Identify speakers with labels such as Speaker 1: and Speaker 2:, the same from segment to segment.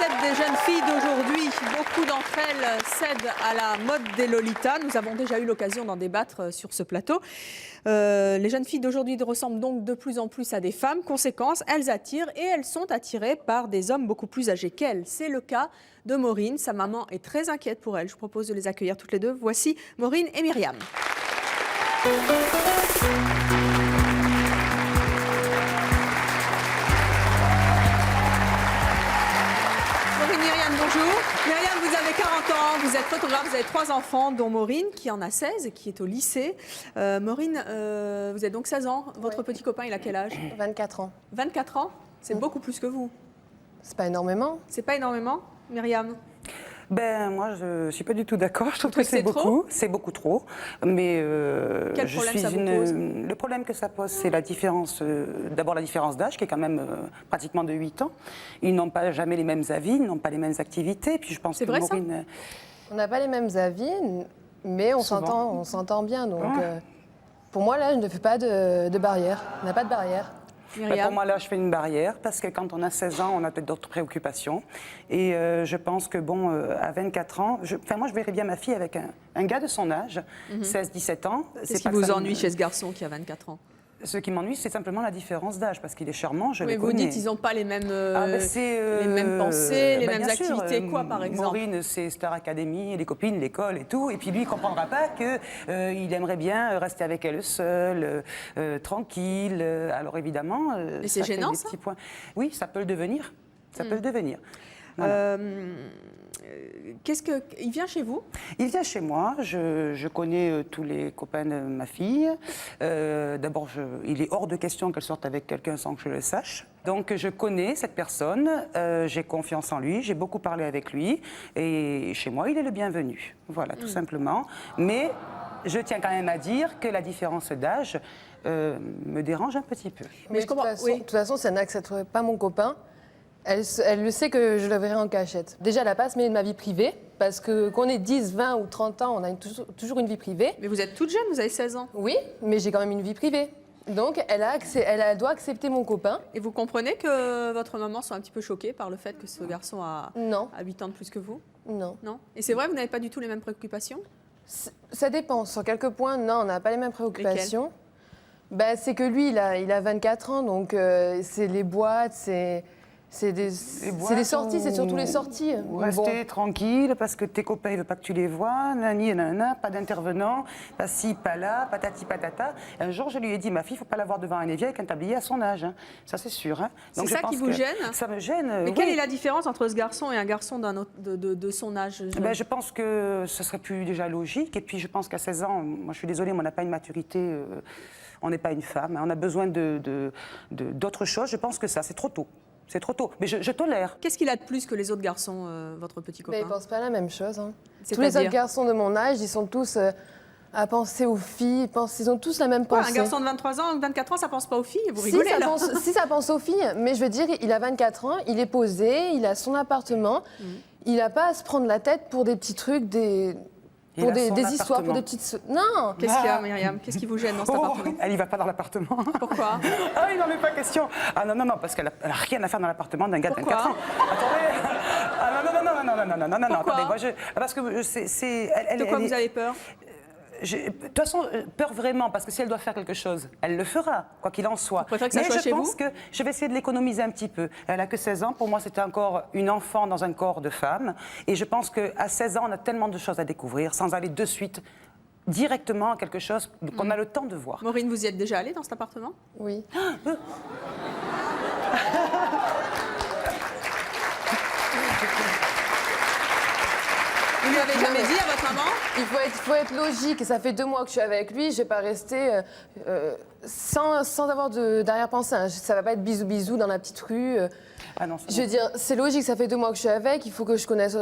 Speaker 1: mode des jeunes filles d'aujourd'hui. Beaucoup d'entre elles cèdent à la mode des Lolita. Nous avons déjà eu l'occasion d'en débattre sur ce plateau. Les jeunes filles d'aujourd'hui ressemblent donc de plus en plus à des femmes. Conséquence, elles attirent et elles sont attirées par des hommes beaucoup plus âgés qu'elles. C'est le cas de Maureen. Sa maman est très inquiète pour elle. Je vous propose de les accueillir toutes les deux. Voici Maureen et Myriam. Bonjour. Myriam, vous avez 40 ans, vous êtes photographe, vous avez 3 enfants, dont Maureen, qui en a 16 et qui est au lycée. Maureen, vous êtes donc 16 ans. Votre petit copain, il a quel âge?
Speaker 2: 24 ans.
Speaker 1: 24 ans? C'est beaucoup plus que vous.
Speaker 2: C'est pas énormément.
Speaker 1: C'est pas énormément, Myriam?
Speaker 3: Ben, moi, je ne suis pas du tout d'accord. Je trouve que c'est beaucoup. C'est beaucoup trop. Mais
Speaker 1: quel problème ça vous pose?
Speaker 3: Le problème que ça pose, c'est la différence. D'abord, la différence d'âge, qui est quand même pratiquement de 8 ans. Ils n'ont pas jamais les mêmes avis, ils n'ont pas les mêmes activités. Puis je pense que
Speaker 1: vrai,
Speaker 3: Maureen.
Speaker 2: On n'a pas les mêmes avis, mais on s'entend bien. Donc, pour moi, là, je ne fais pas de barrière. On n'a pas de barrière.
Speaker 3: Ben pour moi, là, je fais une barrière parce que quand on a 16 ans, on a peut-être d'autres préoccupations. Et je pense que, bon, à 24 ans, moi, je verrais bien ma fille avec un gars de son âge, 16-17 ans.
Speaker 1: Qu'est-ce qui vous ennuie chez ce garçon qui a 24 ans?
Speaker 3: Ce qui m'ennuie, c'est simplement la différence d'âge, parce qu'il est charmant, je le connais.
Speaker 1: Vous dites qu'ils n'ont pas les mêmes,
Speaker 3: les
Speaker 1: mêmes pensées, les mêmes activités, quoi, par exemple?
Speaker 3: Maureen, c'est Star Academy, les copines, l'école et tout. Et puis lui, il ne comprendra pas qu'il aimerait bien rester avec elle seul, tranquille. Alors évidemment...
Speaker 1: Et c'est gênant, ça?
Speaker 3: Oui, ça peut le devenir. Ça peut le devenir. Voilà.
Speaker 1: Il vient chez vous?
Speaker 3: Il vient chez moi. Je connais tous les copains de ma fille. D'abord, il est hors de question qu'elle sorte avec quelqu'un sans que je le sache. Donc, je connais cette personne. J'ai confiance en lui. J'ai beaucoup parlé avec lui. Et chez moi, il est le bienvenu. Voilà, tout simplement. Mais je tiens quand même à dire que la différence d'âge me dérange un petit peu.
Speaker 2: Mais de toute façon, si elle n'accepterait pas mon copain, elle le sait que je le verrai en cachette. Déjà, elle n'a pas à se mêler de ma vie privée, parce que qu'on ait 10, 20 ou 30 ans, on a toujours une vie privée.
Speaker 1: Mais vous êtes toute jeune, vous avez 16 ans.
Speaker 2: Oui, mais j'ai quand même une vie privée. Donc, elle doit accepter mon copain.
Speaker 1: Et vous comprenez que votre maman soit un petit peu choquée par le fait que ce garçon a 8 ans de plus que vous?
Speaker 2: Non.
Speaker 1: Non. Et c'est vrai, vous n'avez pas du tout les mêmes préoccupations?
Speaker 2: Ça dépend. Sur quelques points, non, on n'a pas les mêmes préoccupations. C'est que lui, il a 24 ans, donc c'est les boîtes, c'est des sorties, c'est surtout les sorties.
Speaker 3: Rester tranquille parce que tes copains ne veulent pas que tu les vois, nani, nanana, pas d'intervenant, pas ci, pas là, patati patata. Un jour, je lui ai dit, ma fille, il ne faut pas la voir devant un évier avec un tablier à son âge. Hein. Ça, c'est sûr. Hein.
Speaker 1: C'est ça qui vous gêne?
Speaker 3: Ça me gêne.
Speaker 1: Mais quelle est la différence entre ce garçon et un garçon de son âge?
Speaker 3: Je pense que ce serait plus déjà logique. Et puis, je pense qu'à 16 ans, moi, je suis désolée, mais on n'a pas une maturité. On n'est pas une femme. Hein. On a besoin d'autre chose. Je pense que ça, c'est trop tôt. C'est trop tôt, mais je tolère.
Speaker 1: Qu'est-ce qu'il a de plus que les autres garçons, votre petit copain?
Speaker 2: Ils ne pensent pas la même chose. Hein. Tous les autres garçons de mon âge, ils sont tous à penser aux filles, ils ont tous la même pensée.
Speaker 1: Un garçon de 23 ans, 24 ans, ça ne pense pas aux filles? Vous rigolez là?
Speaker 2: Si, ça pense aux filles, mais je veux dire, il a 24 ans, il est posé, il a son appartement, il n'a pas à se prendre la tête pour des petits trucs, pour des histoires, pour des petites... Non.
Speaker 1: Qu'est-ce qu'il y a, Myriam? Qu'est-ce qui vous gêne dans cet appartement?
Speaker 3: Elle n'y va pas dans l'appartement.
Speaker 1: Pourquoi?
Speaker 3: Il n'en est pas question. Ah non, parce qu'elle n'a rien à faire dans l'appartement d'un gars de 24 ans. Attendez. Non, attendez. Parce que c'est...
Speaker 1: De quoi vous avez peur?
Speaker 3: De toute façon, peur vraiment, parce que si elle doit faire quelque chose, elle le fera, quoi qu'il en soit.
Speaker 1: Vous préférez que ça soit chez vous?
Speaker 3: Mais je pense que je vais essayer de l'économiser un petit peu. Elle n'a que 16 ans. Pour moi, c'était encore une enfant dans un corps de femme. Et je pense qu'à 16 ans, on a tellement de choses à découvrir, sans aller de suite directement à quelque chose qu'on a le temps de voir.
Speaker 1: Maureen, vous y êtes déjà allée dans cet appartement?
Speaker 2: Oui.
Speaker 1: Vous lui avez jamais dit à votre maman?
Speaker 2: Il faut être logique. Ça fait 2 mois que je suis avec lui. Je ne vais pas rester sans avoir d'arrière-pensée. Hein. Ça ne va pas être bisous dans la petite rue. Je veux dire, c'est logique. Ça fait 2 mois que je suis avec. Il faut que je connaisse...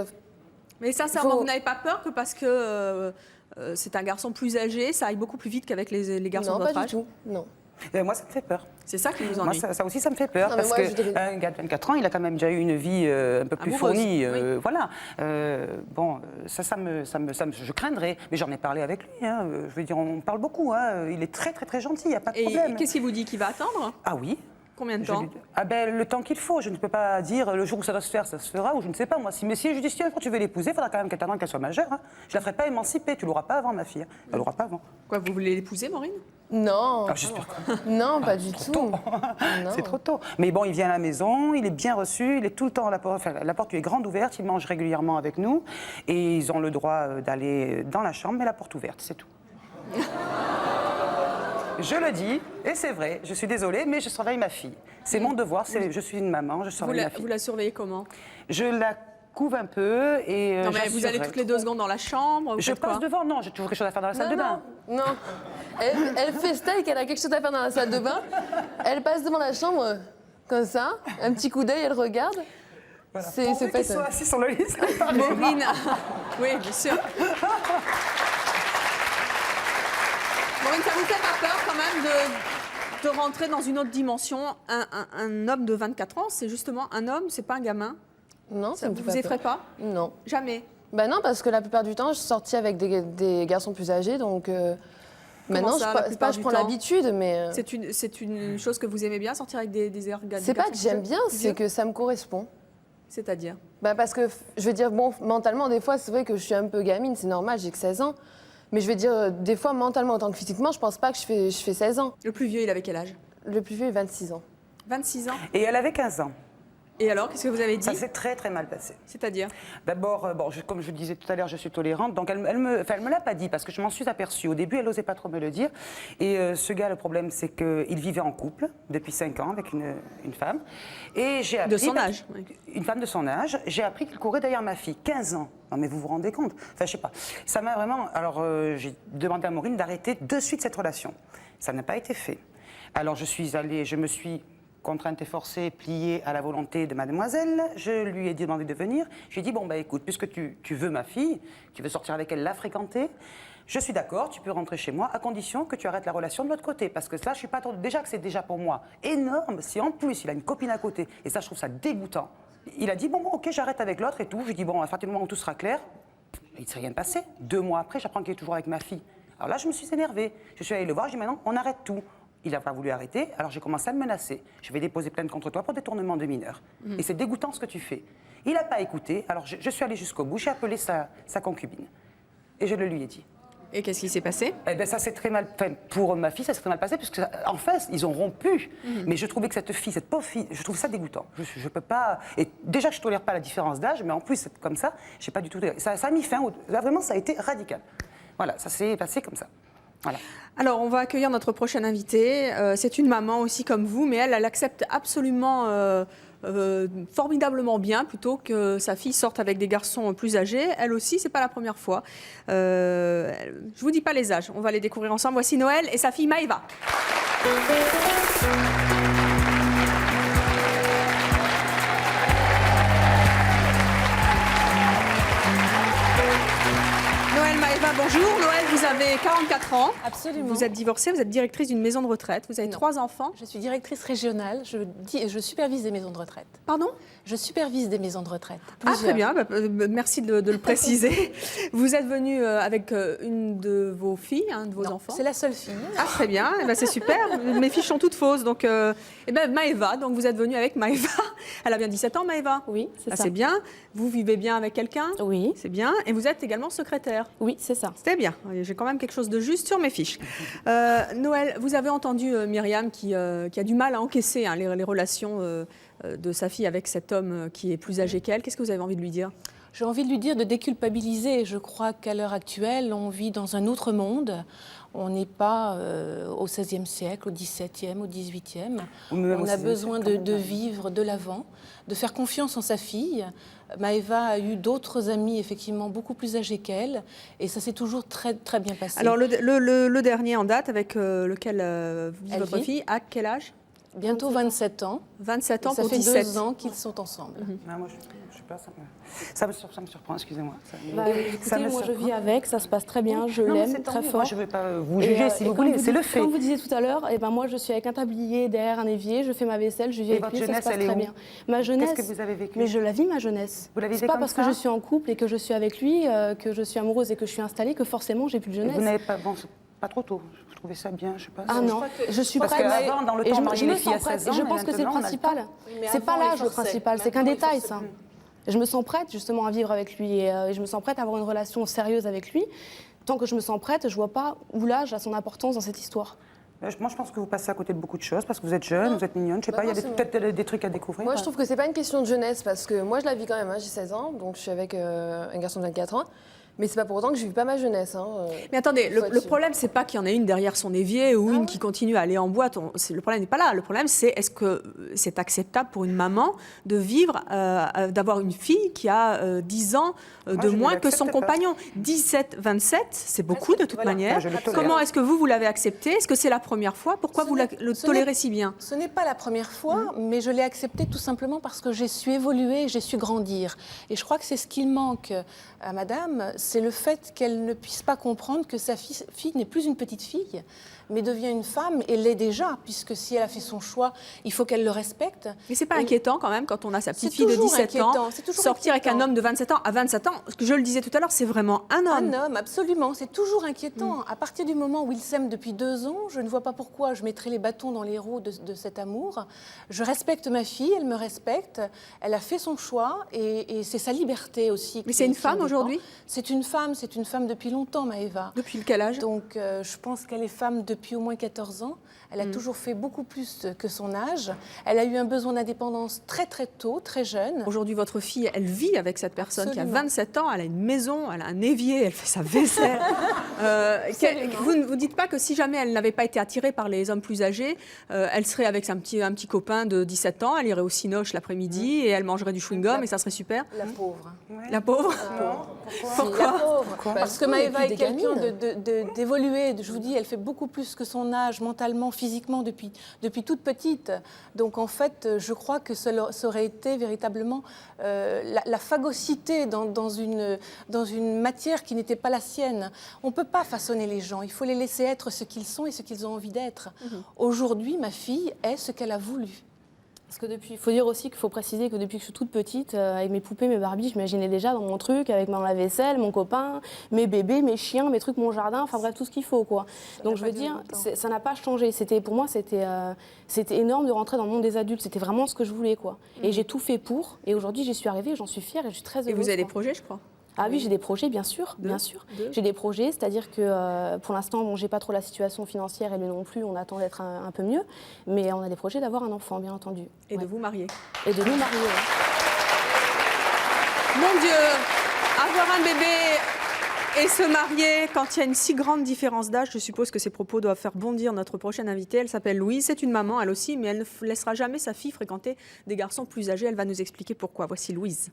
Speaker 1: Mais sincèrement, vous n'avez pas peur que parce que c'est un garçon plus âgé, ça aille beaucoup plus vite qu'avec les garçons de votre âge?
Speaker 2: Non, pas du tout. Non.
Speaker 3: Moi, ça me fait peur.
Speaker 1: C'est ça qui vous ennuie?
Speaker 3: Moi, ça aussi, ça me fait peur. Parce qu'un gars de 24 ans, il a quand même déjà eu une vie un peu plus
Speaker 1: amoureuse,
Speaker 3: fournie.
Speaker 1: oui.
Speaker 3: Voilà. Je craindrais. Mais j'en ai parlé avec lui. Hein. Je veux dire, on parle beaucoup. Hein. Il est très, très, très gentil. Il n'y a pas de problème.
Speaker 1: Et qu'est-ce qu'il vous dit? Qu'il va attendre?
Speaker 3: Ah oui.
Speaker 1: Combien de temps?
Speaker 3: Le temps qu'il faut. Je ne peux pas dire le jour où ça doit se faire, ça se fera, ou je ne sais pas moi. Si je dis si un jour tu veux l'épouser, il faudra quand même qu'elle soit majeure. Hein. Je la ferai pas émanciper, tu l'auras pas avant ma fille. Hein. Elle l'aura pas avant.
Speaker 1: Quoi, vous voulez l'épouser, Maureen?
Speaker 2: Non.
Speaker 3: J'espère.
Speaker 2: Non, pas du tout.
Speaker 3: Non. C'est trop tôt. Mais bon, il vient à la maison, il est bien reçu, il est tout le temps à la porte. Enfin, la porte lui est grande ouverte, il mange régulièrement avec nous et ils ont le droit d'aller dans la chambre, mais la porte ouverte, c'est tout. Je le dis, et c'est vrai, je suis désolée, mais je surveille ma fille. C'est mon devoir, je suis une maman, je surveille ma fille.
Speaker 1: Vous la surveillez comment?
Speaker 3: Je la couve un peu et...
Speaker 1: non, mais vous allez toutes les 2 secondes dans la chambre?
Speaker 3: Je passe devant, non, j'ai toujours quelque chose à faire dans la salle de bain.
Speaker 2: Non. Elle fait style qu'elle a quelque chose à faire dans la salle de bain. Elle passe devant la chambre, comme ça, un petit coup d'œil, elle regarde.
Speaker 3: Voilà.
Speaker 2: C'est fait.
Speaker 3: Qu'ils soient assis sur le lit, ça
Speaker 1: Maureen, oui, bien sûr. Maureen, ça vous fait pas peur quand même de rentrer dans une autre dimension? Un homme de 24 ans, c'est justement un homme, c'est pas un gamin?
Speaker 2: Non, ça me fait pas
Speaker 1: vous effraie pas?
Speaker 2: Non.
Speaker 1: Jamais?
Speaker 2: Ben non, parce que la plupart du temps, je suis sortie avec des garçons plus âgés, donc maintenant, je prends l'habitude, mais...
Speaker 1: C'est une chose que vous aimez bien, sortir avec des garçons?
Speaker 2: C'est pas que j'aime bien, c'est que ça me correspond.
Speaker 1: C'est-à-dire?
Speaker 2: Ben parce que, je veux dire, bon, mentalement, des fois, c'est vrai que je suis un peu gamine, c'est normal, j'ai que 16 ans. Mais je veux dire, des fois, mentalement, autant que physiquement, je pense pas que je fais 16 ans.
Speaker 1: Le plus vieux, il avait quel âge?
Speaker 2: Le plus vieux, il a 26 ans.
Speaker 1: 26 ans?
Speaker 3: Et elle avait 15 ans.
Speaker 1: Et alors, qu'est-ce que vous avez dit?
Speaker 3: Ça s'est très très mal passé.
Speaker 1: C'est-à-dire?
Speaker 3: D'abord, comme je disais tout à l'heure, je suis tolérante, donc elle me l'a pas dit parce que je m'en suis aperçue. Au début, elle n'osait pas trop me le dire. Et ce gars, le problème, c'est qu'il vivait en couple depuis 5 ans avec une femme. Et j'ai appris...
Speaker 1: De son âge? Oui.
Speaker 3: Une femme de son âge. J'ai appris qu'il courait derrière ma fille, 15 ans. Non mais vous vous rendez compte? Enfin, je sais pas. Ça m'a vraiment... Alors, j'ai demandé à Maureen d'arrêter de suite cette relation. Ça n'a pas été fait. Alors, je me suis contrainte et forcée, pliée à la volonté de mademoiselle. Je lui ai demandé de venir. Je lui ai dit, bon, bah écoute, puisque tu veux ma fille, tu veux sortir avec elle, la fréquenter, je suis d'accord, tu peux rentrer chez moi, à condition que tu arrêtes la relation de l'autre côté. Parce que ça, je suis pas trop... Déjà que c'est déjà pour moi énorme, si en plus il a une copine à côté, et ça, je trouve ça dégoûtant. Il a dit, bon, ok, j'arrête avec l'autre et tout. Je lui ai dit, bon, à partir du moment où tout sera clair, il ne s'est rien passé. 2 mois après, j'apprends qu'il est toujours avec ma fille. Alors là, je me suis énervée. Je suis allée le voir, je lui ai dit, maintenant, on arrête tout. Il n'a pas voulu arrêter, alors j'ai commencé à le menacer. Je vais déposer plainte contre toi pour détournement de mineur. Et c'est dégoûtant ce que tu fais. Il n'a pas écouté, alors je suis allée jusqu'au bout, j'ai appelé sa concubine. Et je le lui ai dit.
Speaker 1: Et qu'est-ce qui s'est passé?
Speaker 3: Eh bien, ça s'est très mal... Enfin, pour ma fille, ça s'est très mal passé, puisque, en fait, ils ont rompu. Mais je trouvais que cette fille, cette pauvre fille, je trouve ça dégoûtant. Je peux pas... Et déjà que je ne tolère pas la différence d'âge, mais en plus, c'est comme ça, j'ai pas du tout... Ça a mis fin... Là, vraiment, ça a été radical. Voilà, ça s'est passé comme ça. Voilà.
Speaker 1: Alors, on va accueillir notre prochaine invitée. C'est une maman aussi comme vous, mais elle accepte absolument, formidablement bien, plutôt que sa fille sorte avec des garçons plus âgés. Elle aussi, c'est pas la première fois. Je vous dis pas les âges, on va les découvrir ensemble. Voici Noël et sa fille Maëva. Maëva, bonjour. Noël, vous avez 44 ans.
Speaker 4: Absolument.
Speaker 1: Vous êtes divorcée, vous êtes directrice d'une maison de retraite. Vous avez 3 enfants.
Speaker 4: Je suis directrice régionale. Je supervise des maisons de retraite.
Speaker 1: Pardon?
Speaker 4: Je supervise des maisons de retraite.
Speaker 1: Ah, très bien. Merci de le préciser. Vous êtes venue avec une de vos filles, de vos enfants?
Speaker 4: C'est la seule fille.
Speaker 1: Ah, très bien. C'est super. Mes fiches sont toutes fausses. Donc, Maëva, donc vous êtes venue avec Maëva. Elle a bien 17 ans, Maëva?
Speaker 4: Oui, c'est ça.
Speaker 1: C'est bien. Vous vivez bien avec quelqu'un?
Speaker 4: Oui.
Speaker 1: C'est bien. Et vous êtes également secrétaire?
Speaker 4: Oui, c'est ça.
Speaker 1: C'était bien. J'ai quand même quelque chose de juste sur mes fiches. Noël, vous avez entendu Myriam qui a du mal à encaisser les relations de sa fille avec cet homme qui est plus âgé qu'elle. Qu'est-ce que vous avez envie de lui dire?
Speaker 4: J'ai envie de lui dire de déculpabiliser. Je crois qu'à l'heure actuelle, on vit dans un autre monde. On n'est pas au XVIe siècle, au XVIIe, au XVIIIe. On a besoin de vivre de l'avant, de faire confiance en sa fille. Maëva a eu d'autres amis, effectivement, beaucoup plus âgés qu'elle. Et ça s'est toujours très, très bien passé.
Speaker 1: Alors, le dernier en date avec lequel vit votre fille, à quel âge?
Speaker 4: Bientôt 27 ans.
Speaker 1: 27 ans
Speaker 4: ça
Speaker 1: pour
Speaker 4: fait
Speaker 1: 17.
Speaker 4: 2 ans qu'ils sont ensemble.
Speaker 3: Moi, je sais pas, ça me surprend, excusez-moi.
Speaker 5: Écoutez, moi je vis avec, ça se passe très bien, je l'aime très fort.
Speaker 3: Moi, je ne vais pas vous juger si vous voulez, c'est le fait.
Speaker 5: Comme vous disiez tout à l'heure, moi je suis avec un tablier derrière un évier, je fais ma vaisselle, je vis avec lui, ça se passe très bien. Ma jeunesse,
Speaker 3: qu'est-ce que vous avez vécu?
Speaker 5: Mais je la vis ma jeunesse.
Speaker 3: Vous la vivez
Speaker 5: C'est pas
Speaker 3: comme
Speaker 5: parce
Speaker 3: ça?
Speaker 5: que je suis en couple et que je suis avec lui, que je suis amoureuse et que je suis installée, que forcément j'ai plus de jeunesse.
Speaker 3: Vous n'avez pas... Bon, Pas trop tôt. Je trouvais ça bien, je sais pas.
Speaker 5: Ah non, je suis prête.
Speaker 3: Parce qu'avant, dans le temps, marier les filles à 16 ans,
Speaker 5: je pense que c'est le principal. C'est pas l'âge le principal, c'est qu'un détail, ça. Je me sens prête justement à vivre avec lui et je me sens prête à avoir une relation sérieuse avec lui. Tant que je me sens prête, je vois pas où l'âge a son importance dans cette histoire.
Speaker 3: Moi, je pense que vous passez à côté de beaucoup de choses parce que vous êtes jeune, vous êtes mignonne. Je sais pas, il y a peut-être des trucs à découvrir.
Speaker 2: Moi, je trouve que c'est pas une question de jeunesse parce que moi, je la vis quand même. J'ai 16 ans, donc je suis avec un garçon de 24 ans. Mais c'est pas pour autant que je vis pas ma jeunesse.
Speaker 1: Mais attendez, le problème, c'est pas qu'il y en ait une derrière son évier ou une qui continue à aller en boîte. Le problème n'est pas là. Le problème, c'est est-ce que c'est acceptable pour une maman de vivre, d'avoir une fille qui a 10 ans de moins que son compagnon. 17, 27, c'est beaucoup de toute manière. Comment est-ce que vous l'avez accepté? Est-ce que c'est la première fois? Pourquoi vous le tolérez si bien?
Speaker 4: Ce n'est pas la première fois, mais je l'ai accepté tout simplement parce que j'ai su évoluer, j'ai su grandir. Et je crois que c'est ce qu'il manque à madame, c'est le fait qu'elle ne puisse pas comprendre que sa fille n'est plus une petite fille, mais devient une femme, et l'est déjà, puisque si elle a fait son choix, il faut qu'elle le respecte.
Speaker 1: Mais c'est pas inquiétant quand même quand on a sa petite fille de 17 ans, sortir avec un homme de 27 ans. À 27 ans, ce que je le disais tout à l'heure, c'est vraiment un homme.
Speaker 4: Un homme, absolument, c'est toujours inquiétant. À partir du moment où ils s'aiment depuis 2 ans, je ne vois pas pourquoi je mettrais les bâtons dans les roues de cet amour. Je respecte ma fille, elle me respecte, elle a fait son choix, et c'est sa liberté aussi.
Speaker 1: Mais c'est une femme aujourd'hui?
Speaker 4: C'est une femme depuis longtemps, Maëva.
Speaker 1: Depuis quel âge?
Speaker 4: Donc je pense qu'elle est femme depuis au moins 14 ans. Elle a toujours fait beaucoup plus que son âge. Elle a eu un besoin d'indépendance très très tôt, très jeune.
Speaker 1: Aujourd'hui, votre fille, elle vit avec cette personne qui a 27 ans, elle a une maison, elle a un évier, elle fait sa vaisselle. Vous ne vous dites pas que si jamais elle n'avait pas été attirée par les hommes plus âgés, elle serait avec un petit copain de 17 ans, elle irait au Cinoche l'après-midi et elle mangerait du chewing-gum et ça serait super?
Speaker 4: La pauvre.
Speaker 1: La pauvre?
Speaker 4: Pourquoi? Parce que Maëva est quelqu'un d'évolué. Je vous dis, elle fait beaucoup plus que son âge, mentalement, physiquement, depuis toute petite. Donc en fait, je crois que ça aurait été véritablement la fagocité dans une matière qui n'était pas la sienne. On ne peut pas façonner les gens, il faut les laisser être ce qu'ils sont et ce qu'ils ont envie d'être. Aujourd'hui, ma fille est ce qu'elle a voulu.
Speaker 5: Parce que il faut dire aussi qu'il faut préciser que depuis que je suis toute petite, avec mes poupées, mes Barbies, je m'imaginais déjà dans mon truc, avec ma lave-vaisselle, mon copain, mes bébés, mes chiens, mes trucs, mon jardin, enfin bref, tout ce qu'il faut, quoi. Donc je veux dire, ça n'a pas changé. Pour moi, c'était énorme de rentrer dans le monde des adultes. C'était vraiment ce que je voulais, quoi. Et j'ai tout fait pour. Et aujourd'hui, j'y suis arrivée, j'en suis fière et je suis très heureuse.
Speaker 1: Et vous avez des projets, je crois?
Speaker 5: Ah oui, j'ai des projets, bien sûr, bien sûr. J'ai des projets, c'est-à-dire que pour l'instant, bon, j'ai pas trop la situation financière et lui non plus, on attend d'être un peu mieux, mais on a des projets d'avoir un enfant, bien entendu.
Speaker 1: Et de vous marier.
Speaker 5: Et de nous marier,
Speaker 1: Mon Dieu, avoir un bébé et se marier quand il y a une si grande différence d'âge, je suppose que ces propos doivent faire bondir notre prochaine invitée. Elle s'appelle Louise, c'est une maman, elle aussi, mais elle ne laissera jamais sa fille fréquenter des garçons plus âgés. Elle va nous expliquer pourquoi. Voici Louise.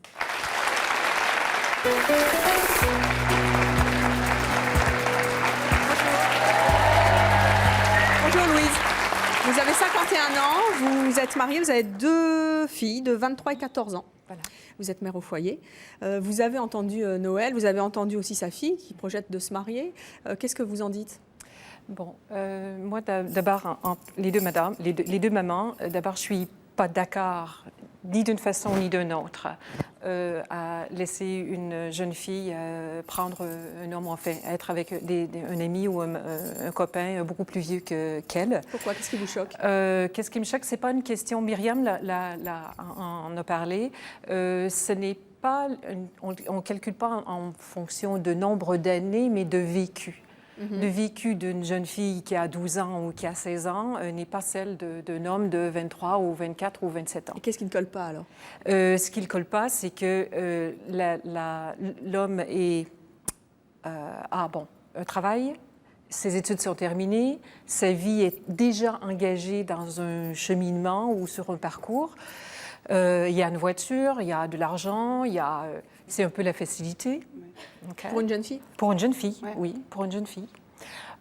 Speaker 1: Bonjour Louise, vous avez 51 ans, vous êtes mariée, vous avez 2 filles de 23 et 14 ans.
Speaker 6: Voilà.
Speaker 1: Vous êtes mère au foyer. Vous avez entendu Noël, vous avez entendu aussi sa fille qui projette de se marier. Qu'est-ce que vous en dites?
Speaker 6: Bon, moi d'abord, les deux mamans, d'abord je suis pas d'accord ni d'une façon ni d'une autre à laisser une jeune fille prendre un homme, enfin être avec un ami ou un copain beaucoup plus vieux qu'elle.
Speaker 1: Pourquoi? Qu'est-ce qui vous choque?
Speaker 6: Qu'est-ce qui me choque? C'est pas une question, Myriam en a parlé, ce n'est pas, on ne calcule pas en fonction de nombre d'années, mais de vécu. Le vécu d'une jeune fille qui a 12 ans ou qui a 16 ans n'est pas celle d'un homme de 23 ou 24 ou 27 ans.
Speaker 1: Et qu'est-ce qui ne colle pas alors?
Speaker 6: Ce qui ne colle pas, c'est que l'homme a un travail, ses études sont terminées, sa vie est déjà engagée dans un cheminement ou sur un parcours. Il y a une voiture, il y a de l'argent, c'est un peu la facilité. Okay.
Speaker 1: Pour une jeune fille?
Speaker 6: Pour une jeune fille, ouais. Oui, pour une jeune fille.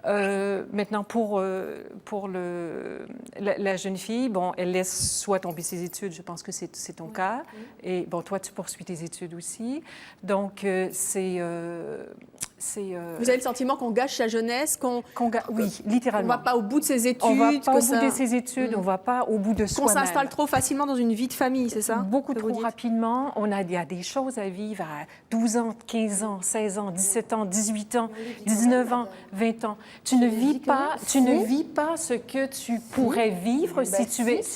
Speaker 6: Maintenant, pour la jeune fille, bon, elle laisse soit tomber ses études, je pense que c'est ton cas, et bon, toi, tu poursuis tes études aussi. Donc, c'est
Speaker 1: Vous avez le sentiment qu'on gâche sa jeunesse,
Speaker 6: oui, littéralement.
Speaker 1: On ne va pas au bout de ses études.
Speaker 6: On ne va pas au bout de ses études, on ne va pas au bout de soi-même.
Speaker 1: Qu'on s'installe trop facilement dans une vie de famille, c'est ça?
Speaker 6: Beaucoup trop rapidement. Il y a des choses à vivre à 12 ans, 15 ans, 16 ans, 17 ans, 18 ans, 19 ans, 20 ans. Tu ne vis pas ce que tu pourrais vivre si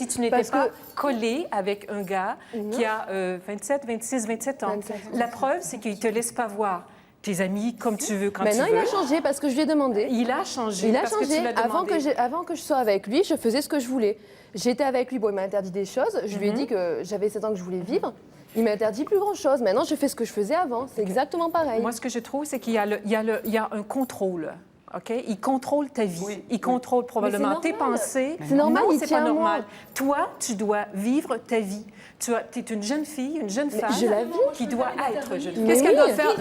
Speaker 6: tu n'étais pas collé avec un gars qui a 27, 26, 27 ans. La preuve, c'est qu'il ne te laisse pas voir tes amis comme tu veux, quand tu veux.
Speaker 2: Maintenant, il a changé parce que je lui ai demandé.
Speaker 6: Il a changé
Speaker 2: parce que tu l'as demandé. Avant que je sois avec lui, je faisais ce que je voulais. J'étais avec lui, bon, il m'a interdit des choses. Je lui ai dit que j'avais 7 ans que je voulais vivre. Il m'a interdit plus grand-chose. Maintenant, je fais ce que je faisais avant. C'est exactement pareil.
Speaker 6: Moi, ce que je trouve, c'est qu'il y a un contrôle. OK? Il contrôle ta vie. Oui. Il contrôle probablement tes pensées.
Speaker 2: C'est normal,
Speaker 6: non, c'est pas normal. Toi, tu dois vivre ta vie. Tu es une jeune fille, une jeune femme qui doit être jeune fille.
Speaker 1: Qu'est-ce qu'elle doit faire?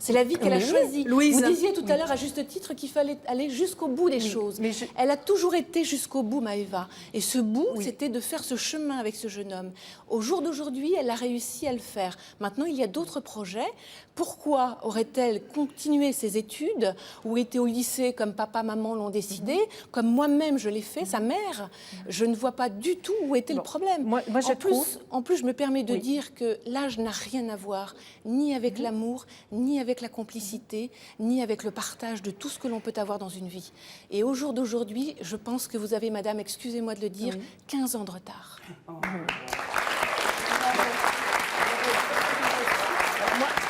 Speaker 5: C'est la vie qu'elle a choisie.
Speaker 1: Louise.
Speaker 5: Vous disiez tout à l'heure, à juste titre, qu'il fallait aller jusqu'au bout des choses. Elle a toujours été jusqu'au bout, Maëva. Et ce bout, c'était de faire ce chemin avec ce jeune homme. Au jour d'aujourd'hui, elle a réussi à le faire. Maintenant, il y a d'autres projets. Pourquoi aurait-elle continué ses études ou été au lycée comme papa, maman l'ont décidé, comme moi-même je l'ai fait, sa mère? Je ne vois pas du tout où était le problème.
Speaker 6: Moi,
Speaker 5: en plus, je me permets de dire que l'âge n'a rien à voir, ni avec l'amour, ni avec la complicité, ni avec le partage de tout ce que l'on peut avoir dans une vie. Et au jour d'aujourd'hui, je pense que vous avez, madame, excusez-moi de le dire, 15 ans de retard.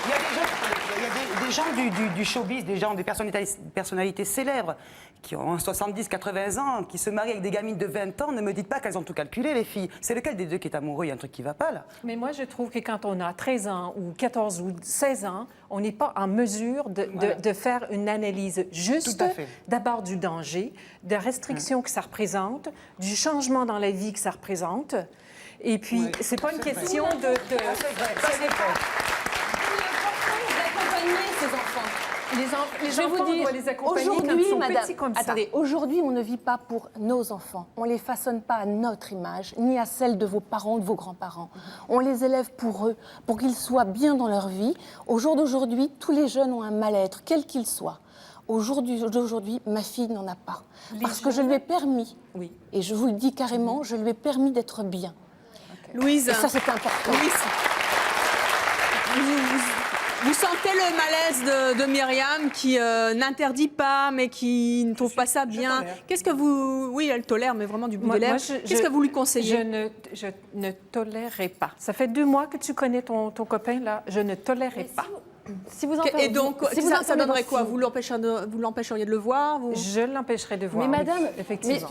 Speaker 3: Il y a des gens du showbiz, des gens, des personnalités célèbres qui ont 70-80 ans, qui se marient avec des gamines de 20 ans. Ne me dites pas qu'elles ont tout calculé, les filles. C'est lequel des deux qui est amoureux? Il y a un truc qui ne va pas, là.
Speaker 6: Mais moi, je trouve que quand on a 13 ans ou 14 ou 16 ans, on n'est pas en mesure de faire une analyse juste, d'abord du danger, des restrictions que ça représente, du changement dans la vie que ça représente. Et puis, c'est pas une question de...
Speaker 5: Ces enfants.
Speaker 6: Les enfants, on doit les accompagner quand ils sont petits comme ça.
Speaker 5: Attendez, aujourd'hui, on ne vit pas pour nos enfants. On ne les façonne pas à notre image, ni à celle de vos parents, de vos grands-parents. On les élève pour eux, pour qu'ils soient bien dans leur vie. Au jour d'aujourd'hui, tous les jeunes ont un mal-être, quel qu'il soit. Aujourd'hui, ma fille n'en a pas. Parce que je lui ai permis, et je vous le dis carrément, je lui ai permis d'être bien.
Speaker 1: Louise.
Speaker 5: Et ça, c'est important.
Speaker 1: Louise. Vous sentez le malaise de Myriam qui n'interdit pas, mais qui ne trouve pas ça bien. Qu'est-ce que vous... Oui, elle tolère, mais vraiment du bout des lèvres. Qu'est-ce que vous lui conseillez?
Speaker 6: Je ne tolérerai pas. Ça fait 2 mois que tu connais ton copain, là. Je ne tolérerai pas.
Speaker 2: Si vous
Speaker 1: et donc, ça donnerait quoi? Vous l'empêcheriez de le voir?
Speaker 6: Je l'empêcherai de voir.
Speaker 2: Mais madame,
Speaker 6: effectivement.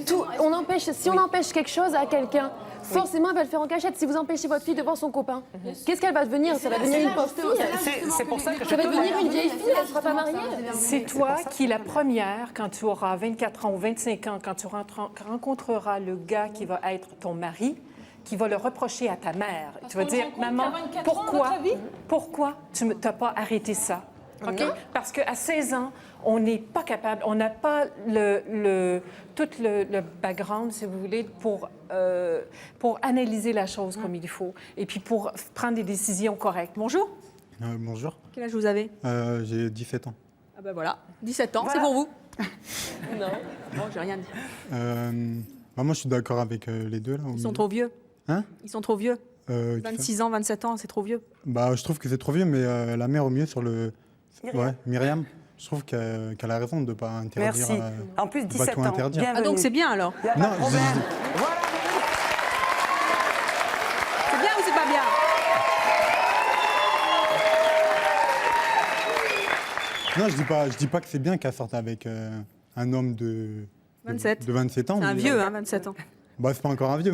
Speaker 2: Si on empêche quelque chose à quelqu'un, forcément, elle va le faire en cachette. Si vous empêchez votre fille de voir son copain, qu'est-ce qu'elle va devenir? Ça va devenir une pauvre fille.
Speaker 3: C'est pour ça que
Speaker 2: ça va devenir une vieille fille, elle ne sera pas mariée.
Speaker 6: C'est toi qui, la première, quand tu auras 24 ans ou 25 ans, quand tu rencontreras le gars qui va être ton mari, qui va le reprocher à ta mère. Tu vas dire, maman, pourquoi tu n'as pas arrêté ça? OK? Parce qu'à 16 ans, on n'est pas capable, on n'a pas tout le background, si vous voulez, pour analyser la chose comme il faut et puis pour prendre des décisions correctes. Bonjour.
Speaker 7: Bonjour.
Speaker 1: Quel âge vous avez?
Speaker 7: J'ai 17 ans.
Speaker 1: Ah ben voilà, 17 ans, c'est pour vous. Non, bon, j'ai rien dit.
Speaker 7: Moi, je suis d'accord avec les deux. Là,
Speaker 1: Ils sont trop vieux.
Speaker 7: Hein?
Speaker 1: Ils sont trop vieux. 26 ans, 27 ans, c'est trop vieux.
Speaker 7: Je trouve que c'est trop vieux, mais la mère au mieux sur le... Myriam. Je trouve qu'elle a raison de ne pas interdire.
Speaker 3: Merci. En plus, 17 ans.
Speaker 1: Ah, donc c'est bien alors?
Speaker 7: Non,
Speaker 1: c'est bien ou c'est pas bien?
Speaker 7: Non, je dis pas que c'est bien qu'elle sorte avec un homme de 27 ans.
Speaker 1: C'est un vieux, 27 ans.
Speaker 7: C'est pas encore un vieux,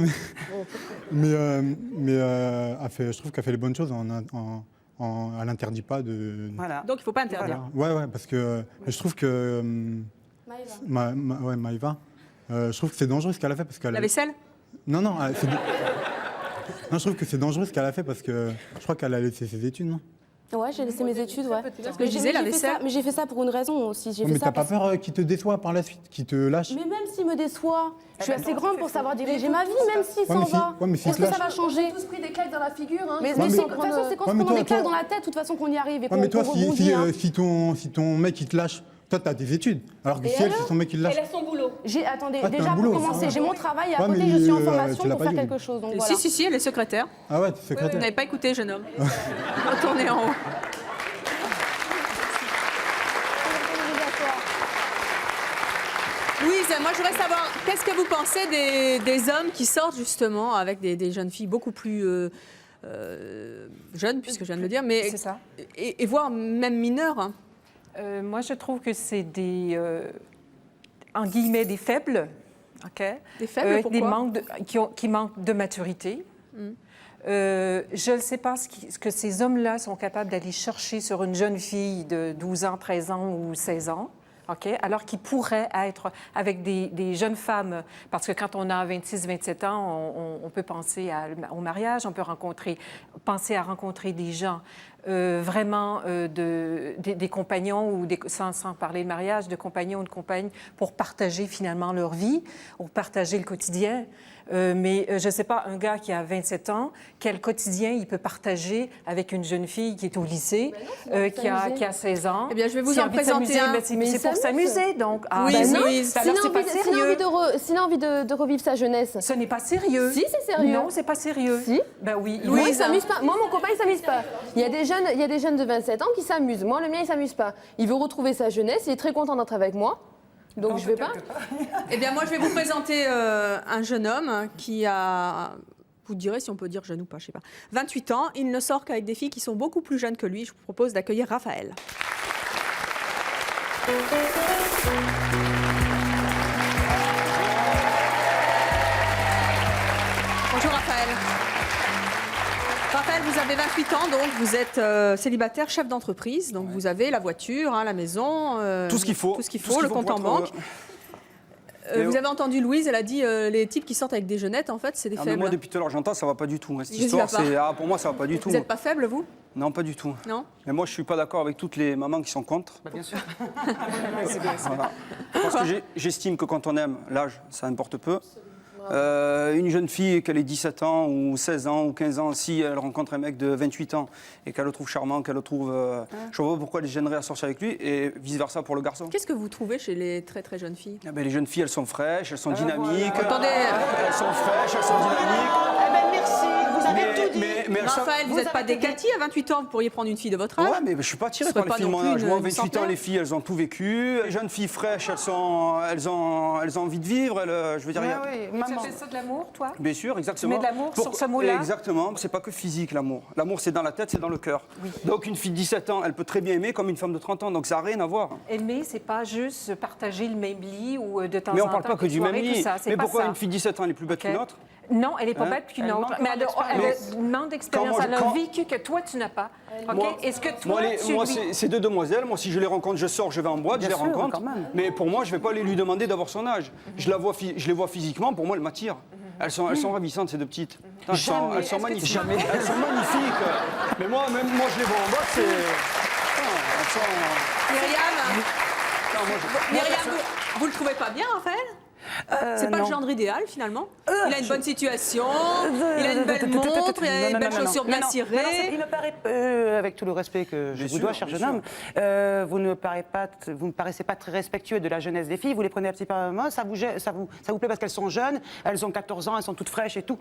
Speaker 7: mais je trouve qu'elle fait les bonnes choses. Elle n'interdit pas de...
Speaker 3: Voilà.
Speaker 1: Donc il ne faut pas interdire.
Speaker 7: Voilà. Ouais, parce que je trouve que... Maëva. Je trouve que c'est dangereux ce qu'elle a fait parce qu'elle...
Speaker 1: La vaisselle?
Speaker 7: Non, je trouve que c'est dangereux ce qu'elle a fait parce que je crois qu'elle a laissé ses études, non?
Speaker 5: Ouais, j'ai laissé mes études, ouais.
Speaker 1: Ce que je disais, la vaisselle.
Speaker 5: Mais j'ai fait ça pour une raison aussi.
Speaker 7: Mais t'as pas peur qu'il te déçoive par la suite, qu'il te lâche?
Speaker 5: Mais même s'il me déçoit, je suis assez grande pour savoir diriger ma vie, même s'il s'en va. Est-ce que ça va changer?
Speaker 2: On a tous pris des claques dans la figure. Hein.
Speaker 5: Mais de toute façon, c'est quand on se prend des claques dans la tête, de toute façon, qu'on y arrive et qu'on
Speaker 7: mais toi,
Speaker 5: rebondit.
Speaker 7: si ton mec il te lâche, toi t'as des études. Alors que si son mec il te lâche.
Speaker 5: Elle a son boulot. Attendez,
Speaker 7: Ah,
Speaker 5: déjà
Speaker 7: t'as un boulot,
Speaker 5: pour commencer,
Speaker 7: ça.
Speaker 5: j'ai mon travail et à
Speaker 7: Ouais,
Speaker 5: côté,
Speaker 7: mais,
Speaker 5: je suis en
Speaker 7: tu
Speaker 5: formation
Speaker 7: l'as
Speaker 5: pour
Speaker 7: pas
Speaker 5: faire
Speaker 7: dit,
Speaker 5: quelque chose. Donc voilà.
Speaker 1: Si, elle est secrétaire.
Speaker 7: Ah ouais, t'es
Speaker 1: Vous
Speaker 7: secrétaire.
Speaker 1: n'avez pas écouté, jeune homme. Retournez en haut. Louise, moi je voudrais savoir, qu'est-ce que vous pensez des hommes qui sortent justement avec des jeunes filles beaucoup plus jeunes, puisque je viens de le dire, mais
Speaker 6: C'est ça.
Speaker 1: Et voire même mineures, hein.
Speaker 6: Moi, je trouve que c'est en guillemets, des faibles. OK?
Speaker 1: Des faibles, pourquoi?
Speaker 6: Qui manquent de maturité. Je ne sais pas ce que ces hommes-là sont capables d'aller chercher sur une jeune fille de 12 ans, 13 ans ou 16 ans. OK? Alors qu'ils pourraient être avec des jeunes femmes, parce que quand on a 26, 27 ans, on peut penser au mariage, on peut penser à rencontrer des gens vraiment des compagnons, ou sans parler de mariage, de compagnons ou de compagnes, pour partager finalement leur vie, pour partager le quotidien. Mais je ne sais pas, un gars qui a 27 ans, quel quotidien il peut partager avec une jeune fille qui est au lycée, qui a 16 ans.
Speaker 1: Eh bien, je vais vous en présenter un.
Speaker 6: C'est pour s'amuser, donc.
Speaker 1: Oui, Louise.
Speaker 6: Alors, c'est pas sérieux.
Speaker 5: S'il a envie de revivre sa jeunesse.
Speaker 6: Ce n'est pas sérieux.
Speaker 5: Si, c'est sérieux.
Speaker 6: Non, c'est pas sérieux.
Speaker 5: Si.
Speaker 6: Ben oui.
Speaker 5: Moi, il s'amuse pas. Moi, mon copain, il s'amuse pas. Il y a des jeunes de 27 ans qui s'amusent. Moi, le mien, il s'amuse pas. Il veut retrouver sa jeunesse. Il est très content d'être avec moi. Donc, je vais pas.
Speaker 1: Eh bien, moi, je vais vous présenter un jeune homme qui a, vous direz si on peut dire jeune ou pas, je sais pas, 28 ans. Il ne sort qu'avec des filles qui sont beaucoup plus jeunes que lui. Je vous propose d'accueillir Raphaël. Bonjour Raphaël. Raphaël, vous avez 28 ans, donc vous êtes célibataire, chef d'entreprise. Donc vous avez la voiture, hein, la maison,
Speaker 8: tout ce qu'il faut,
Speaker 1: le compte en banque. Vous avez entendu Louise, elle a dit les types qui sortent avec des jeunettes, en fait, c'est des faibles.
Speaker 8: Moi, depuis tout à l'heure, j'entends, ça va pas du tout. Hein, cette histoire, pour moi, ça va pas du tout.
Speaker 1: Vous n'êtes pas faible, vous?
Speaker 8: Non, pas du tout.
Speaker 1: Non.
Speaker 8: Mais moi, je suis pas d'accord avec toutes les mamans qui sont contre.
Speaker 3: Bien sûr.
Speaker 8: Voilà. Parce que j'estime que quand on aime, l'âge, ça importe peu. Une jeune fille, qu'elle ait 17 ans ou 16 ans ou 15 ans, si elle rencontre un mec de 28 ans et qu'elle le trouve charmant, qu'elle le trouve... Je vois pas pourquoi elle gênerait à sortir avec lui, et vice-versa pour le garçon.
Speaker 1: Qu'est-ce que vous trouvez chez les très très jeunes filles?
Speaker 8: Les jeunes filles, elles sont fraîches, elles sont dynamiques.
Speaker 1: Attendez.
Speaker 8: Elles sont fraîches, elles sont dynamiques.
Speaker 3: Merci, vous avez tout dit.
Speaker 1: Mais Raphaël, vous n'êtes pas des Cathy à 28 ans, vous pourriez prendre une fille de votre âge?
Speaker 8: Ouais, mais je ne suis pas attiré par les filles de mon âge. Moi, 28 ans, les filles, elles ont tout vécu. Les jeunes filles fraîches, elles ont envie de vivre. Je veux dire,
Speaker 6: Tu fais ça de l'amour, toi?
Speaker 8: Bien sûr, exactement.
Speaker 6: Tu mets de l'amour sur ce mot-là?
Speaker 8: Exactement. C'est pas que physique, l'amour. L'amour, c'est dans la tête, c'est dans le cœur. Oui. Donc, une fille de 17 ans, elle peut très bien aimer comme une femme de 30 ans. Donc, ça n'a rien à voir.
Speaker 6: Aimer, c'est pas juste partager le même lit ou de temps en temps.
Speaker 8: Mais on ne parle pas que du même lit. Mais pourquoi une fille de 17 ans, elle est plus bête qu'une autre?
Speaker 6: Non, elle n'est pas bête qu'une autre. Mais elle a une manque d'expérience. Elle a vécu que toi, tu n'as pas. Est-ce que toi,
Speaker 8: moi, c'est deux demoiselles. Moi, si je les rencontre, je sors, je vais en boîte, je les rencontre. Mais pour moi, je ne vais pas aller lui demander d'avoir son âge. Je les vois physiquement, pour moi, elles m'attirent. Elles sont ravissantes, ces deux petites. Elles sont magnifiques. Elles sont magnifiques. Mais moi, je les vois en boîte, c'est...
Speaker 1: Myriam, vous le trouvez pas bien, Raphaël? C'est pas le genre idéal, finalement. Il a une bonne situation, il a une belle montre, il a une belle chaussure bien cirée.
Speaker 3: Il me paraît, avec tout le respect que je vous dois, cher jeune homme, vous ne paraissez pas très respectueux de la jeunesse des filles. Vous les prenez un petit peu à main, ça vous plaît parce qu'elles sont jeunes, elles ont 14 ans, elles sont toutes fraîches et tout.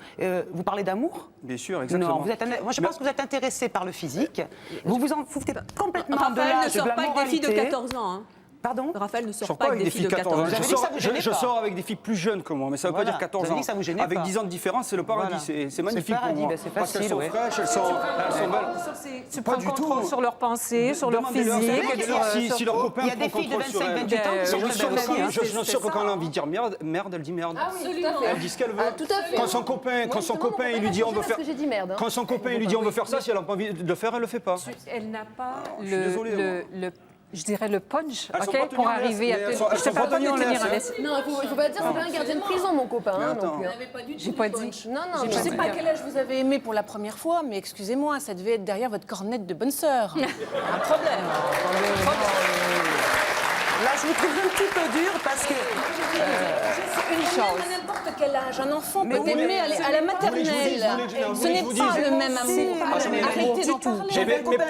Speaker 3: Vous parlez d'amour?
Speaker 8: Bien sûr, exactement.
Speaker 3: Non, moi je pense que vous êtes intéressé par le physique. Vous vous en foutez complètement de
Speaker 1: Raphaël ne
Speaker 3: l'âge, de
Speaker 1: sort
Speaker 3: la
Speaker 1: pas avec des filles de
Speaker 3: moralité.
Speaker 1: 14 ans. Hein.
Speaker 3: Pardon?
Speaker 1: Raphaël ne sort pas avec des filles de 14 ans.
Speaker 8: Je sors avec des filles plus jeunes que moi, mais ça ne veut pas dire 14 ans.
Speaker 3: Ça vous gêne
Speaker 8: avec
Speaker 3: pas.
Speaker 8: 10 ans de différence, c'est le paradis. C'est magnifique pour moi.
Speaker 3: C'est
Speaker 8: parce qu'elles sont fraîches, elles sont belles.
Speaker 6: Tu prends contrôle sur leurs pensées, sur leur physique.
Speaker 8: Si leurs copains prennent contrôle sur elles. Je suis sûr que quand elle a envie de dire merde, elle dit merde. Elle dit ce qu'elle veut.
Speaker 2: Tout à fait.
Speaker 8: Quand son copain il lui dit on veut faire...
Speaker 2: J'ai dit merde.
Speaker 8: Quand son copain il lui dit on veut faire ça, si elle n'a pas envie de le faire, elle le fait pas.
Speaker 6: Elle n'a pas je dirais, le punch,
Speaker 8: Elles sont
Speaker 6: ok,
Speaker 8: pas tenues
Speaker 6: pour
Speaker 8: en laisse,
Speaker 6: arriver à
Speaker 8: mais
Speaker 6: te...
Speaker 8: elles sont
Speaker 6: Je te parle pas de
Speaker 8: tenues en
Speaker 6: tenir
Speaker 8: laisse,
Speaker 6: en
Speaker 8: hein.
Speaker 6: laisse.
Speaker 2: Non, il faut pas dire, c'est pas un gardien de prison, mon copain.
Speaker 8: Mais
Speaker 2: hein,
Speaker 8: attends.
Speaker 2: donc,
Speaker 6: J'ai pas dit.
Speaker 2: non, non,
Speaker 4: Je ne sais
Speaker 2: mais-
Speaker 4: pas à quel âge vous avez aimé pour la première fois, mais excusez-moi, ça devait être derrière votre cornette de bonne sœur. Un problème.
Speaker 3: Là, je vous trouve un petit peu dur parce que...
Speaker 4: Une chose. À n'importe quel âge, un enfant peut
Speaker 3: oui,
Speaker 4: aimer
Speaker 3: mais
Speaker 4: aller à la maternelle. Ce n'est pas le même amour. Arrêtez d'en parler.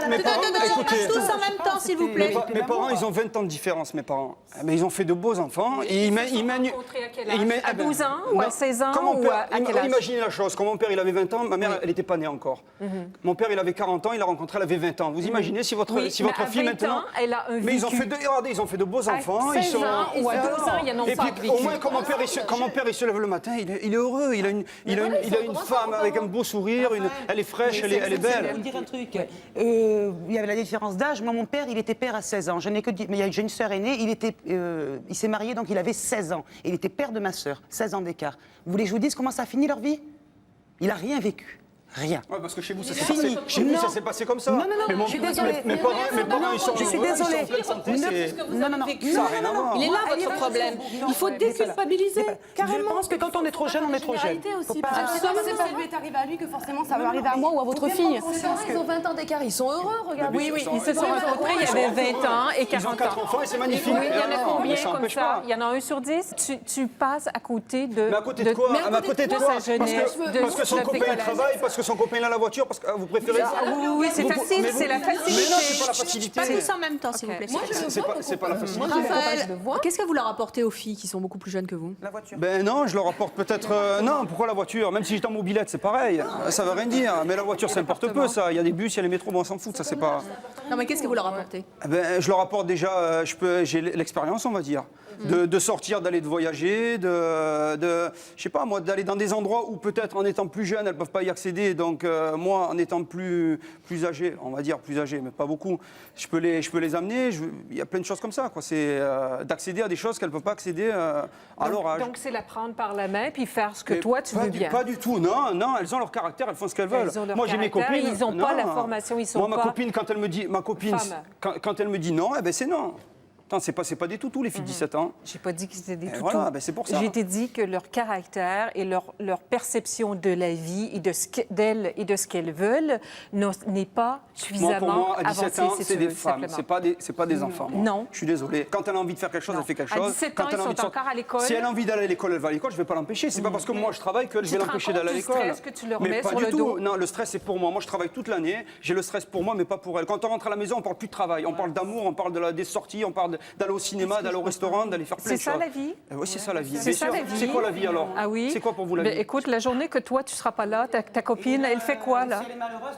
Speaker 8: Mes parents, écoutez,
Speaker 1: Tous en même temps, s'il vous plaît.
Speaker 8: mes parents, ils ont 20 ans de différence, mes parents. Mais ils ont fait de beaux enfants. Et ils mènent...
Speaker 6: Rencontrés à quel âge? À 12 ans ou à 16 ans
Speaker 8: Comme mon
Speaker 6: ou
Speaker 8: père,
Speaker 6: à quel âge?
Speaker 8: imaginez la chose, quand mon père il avait 20 ans, ma mère elle n'était pas née encore. Mon père il avait 40 ans, il a rencontré, elle avait 20 ans. Vous imaginez si votre,
Speaker 6: Oui,
Speaker 8: si
Speaker 6: mais
Speaker 8: votre
Speaker 6: à
Speaker 8: fille
Speaker 6: 20
Speaker 8: maintenant...
Speaker 6: ans, elle a un
Speaker 8: Mais ils ont
Speaker 6: vécu.
Speaker 8: fait de, regardez, ils ont fait de beaux enfants.
Speaker 6: À 16 ans ou à 12 ans, il y en a
Speaker 8: Et
Speaker 6: pas
Speaker 8: puis
Speaker 6: de vécu.
Speaker 8: au moins quand mon père il se lève le matin, il est heureux. Il a une femme avec un beau sourire, elle est fraîche, elle est
Speaker 3: Je vais
Speaker 8: belle.
Speaker 3: vous dire un truc. Il y avait la différence d'âge. Moi, mon père, il était père à 16 ans. Je n'ai que dit, mais j'ai une sœur aînée. Il s'est marié, donc il avait 16 ans. Et il était père de ma sœur, 16 ans d'écart. Vous voulez que je vous dise comment ça a fini leur vie? Il n'a rien vécu. Rien.
Speaker 8: Ouais, parce que chez vous, ça s'est
Speaker 3: Fini.
Speaker 8: passé. Chez vous, ça s'est passé comme ça.
Speaker 3: Non, non, non,
Speaker 8: Mais
Speaker 3: je suis désolée.
Speaker 8: Mes parents, ils sont
Speaker 3: Je suis
Speaker 8: heureux,
Speaker 3: désolée.
Speaker 8: ils sont en pleine santé, c'est-
Speaker 3: Non, non, non.
Speaker 8: Ça n'a rien à voir.
Speaker 4: Il est là votre problème. Il faut déculpabiliser.
Speaker 3: Je pense que quand on est trop jeune, on est trop jeune.
Speaker 5: aussi.
Speaker 3: Faut pas-
Speaker 5: Parce que c'est pas lui est arrivé à lui que forcément ça va arriver à moi ou à votre fille.
Speaker 2: Ils ont 20 ans d'écart, ils sont heureux, regardez.
Speaker 6: Oui, oui, ils se sont rencontrés, il y avait 20 ans et
Speaker 8: Ils ont
Speaker 6: 40
Speaker 8: 4
Speaker 6: ans.
Speaker 8: enfants et c'est magnifique.
Speaker 6: Oui, il y en a combien
Speaker 8: Mais ça
Speaker 6: comme
Speaker 8: empêche
Speaker 6: ça?
Speaker 8: pas.
Speaker 6: Il y en a 1 sur 10. Tu passes à côté de...
Speaker 8: Mais à côté de quoi?
Speaker 6: mais
Speaker 8: À côté de
Speaker 6: de
Speaker 8: quoi?
Speaker 6: sa jeunesse,
Speaker 8: Parce que son
Speaker 6: de
Speaker 8: copain il
Speaker 6: décollage.
Speaker 8: travaille, parce que son copain il a la voiture, parce que vous préférez.
Speaker 6: Oui, c'est facile, c'est la facilité.
Speaker 8: Mais non, c'est pas la facilité.
Speaker 1: Pas tous en même temps, s'il vous plaît.
Speaker 8: C'est pas la facilité.
Speaker 1: Raphaël, qu'est-ce que vous leur apportez aux filles qui sont beaucoup plus jeunes que vous?
Speaker 3: La voiture.
Speaker 8: Ben non, je leur apporte peut-être. Non, pourquoi la voiture? Même si j'étais en mobilette, c'est pareil. Ça veut rien dire. Mais la voiture, ça importe peu, ça. Il y a des bus, il y a les métros, bon, on s'en fout, ça c'est pas.
Speaker 1: Non, mais qu'est-ce que vous leur apportez?
Speaker 8: Ben, je leur apporte déjà. J'ai l'expérience, on va dire. De sortir, d'aller de voyager, je sais pas moi, d'aller dans des endroits où peut-être en étant plus jeune, elles peuvent pas y accéder. Donc moi, en étant plus âgé, on va dire plus âgé, mais pas beaucoup, je peux les amener. Il y a plein de choses comme ça, quoi. C'est d'accéder à des choses qu'elles peuvent pas accéder à leur âge.
Speaker 6: Donc, c'est la prendre par la main puis faire ce que
Speaker 8: Mais
Speaker 6: toi, tu veux bien.
Speaker 8: Pas du tout, non, non, elles ont leur caractère, elles font ce qu'elles veulent.
Speaker 6: Elles ont leur
Speaker 8: Moi, j'ai mes
Speaker 6: caractère,
Speaker 8: copines.
Speaker 6: ils n'ont pas
Speaker 8: non.
Speaker 6: la formation, ils sont
Speaker 8: Moi, ma
Speaker 6: pas
Speaker 8: copine, quand elle me dit,
Speaker 6: femmes.
Speaker 8: quand elle me dit non, eh ben c'est non. Attends, c'est pas des toutous, les filles de 17 ans.
Speaker 6: J'ai pas dit que c'était des toutous.
Speaker 8: Voilà, ben c'est pour ça.
Speaker 6: J'ai été dit que leur caractère et leur perception de la vie et de d'elles et de ce qu'elles veulent n'est pas
Speaker 8: Moi,
Speaker 6: suffisamment
Speaker 8: pour moi, à 17
Speaker 6: avancé,
Speaker 8: ans,
Speaker 6: si
Speaker 8: c'est
Speaker 6: tu
Speaker 8: des
Speaker 6: veux,
Speaker 8: femmes,
Speaker 6: simplement.
Speaker 8: c'est pas des enfants. moi.
Speaker 6: Non.
Speaker 8: Je suis désolé. Quand elle a envie de faire quelque chose,
Speaker 6: Non.
Speaker 8: elle fait quelque
Speaker 6: À
Speaker 8: chose.
Speaker 6: 17
Speaker 8: Quand
Speaker 6: ans,
Speaker 8: elle a
Speaker 6: ils
Speaker 8: envie de
Speaker 6: sont encore à l'école.
Speaker 8: Si elle a envie d'aller à l'école, elle va à l'école. Je vais pas l'empêcher. C'est pas parce que moi je travaille que je vais
Speaker 6: te
Speaker 8: l'empêcher
Speaker 6: rends
Speaker 8: d'aller à
Speaker 6: compte du
Speaker 8: l'école.
Speaker 6: stress que tu leur
Speaker 8: Mais
Speaker 6: mets
Speaker 8: pas
Speaker 6: sur
Speaker 8: du
Speaker 6: le
Speaker 8: tout.
Speaker 6: dos.
Speaker 8: Non, le stress c'est pour moi. Moi je travaille toute l'année. J'ai le stress pour moi, mais pas pour elle. Quand on rentre à la maison, on parle plus de travail. On parle d'amour, on parle des sorties, on parle d'aller au cinéma, d'aller au restaurant, d'aller faire plein de
Speaker 6: C'est
Speaker 8: choses.
Speaker 6: ça la vie?
Speaker 8: Oui, c'est ça la vie.
Speaker 6: C'est
Speaker 8: Bien
Speaker 6: ça
Speaker 8: sûr.
Speaker 6: la vie.
Speaker 8: C'est quoi la vie alors?
Speaker 6: Ah oui?
Speaker 8: C'est quoi pour vous la
Speaker 6: Ben,
Speaker 8: vie?
Speaker 6: écoute, la journée que toi, tu seras pas là, ta copine, elle fait quoi, là?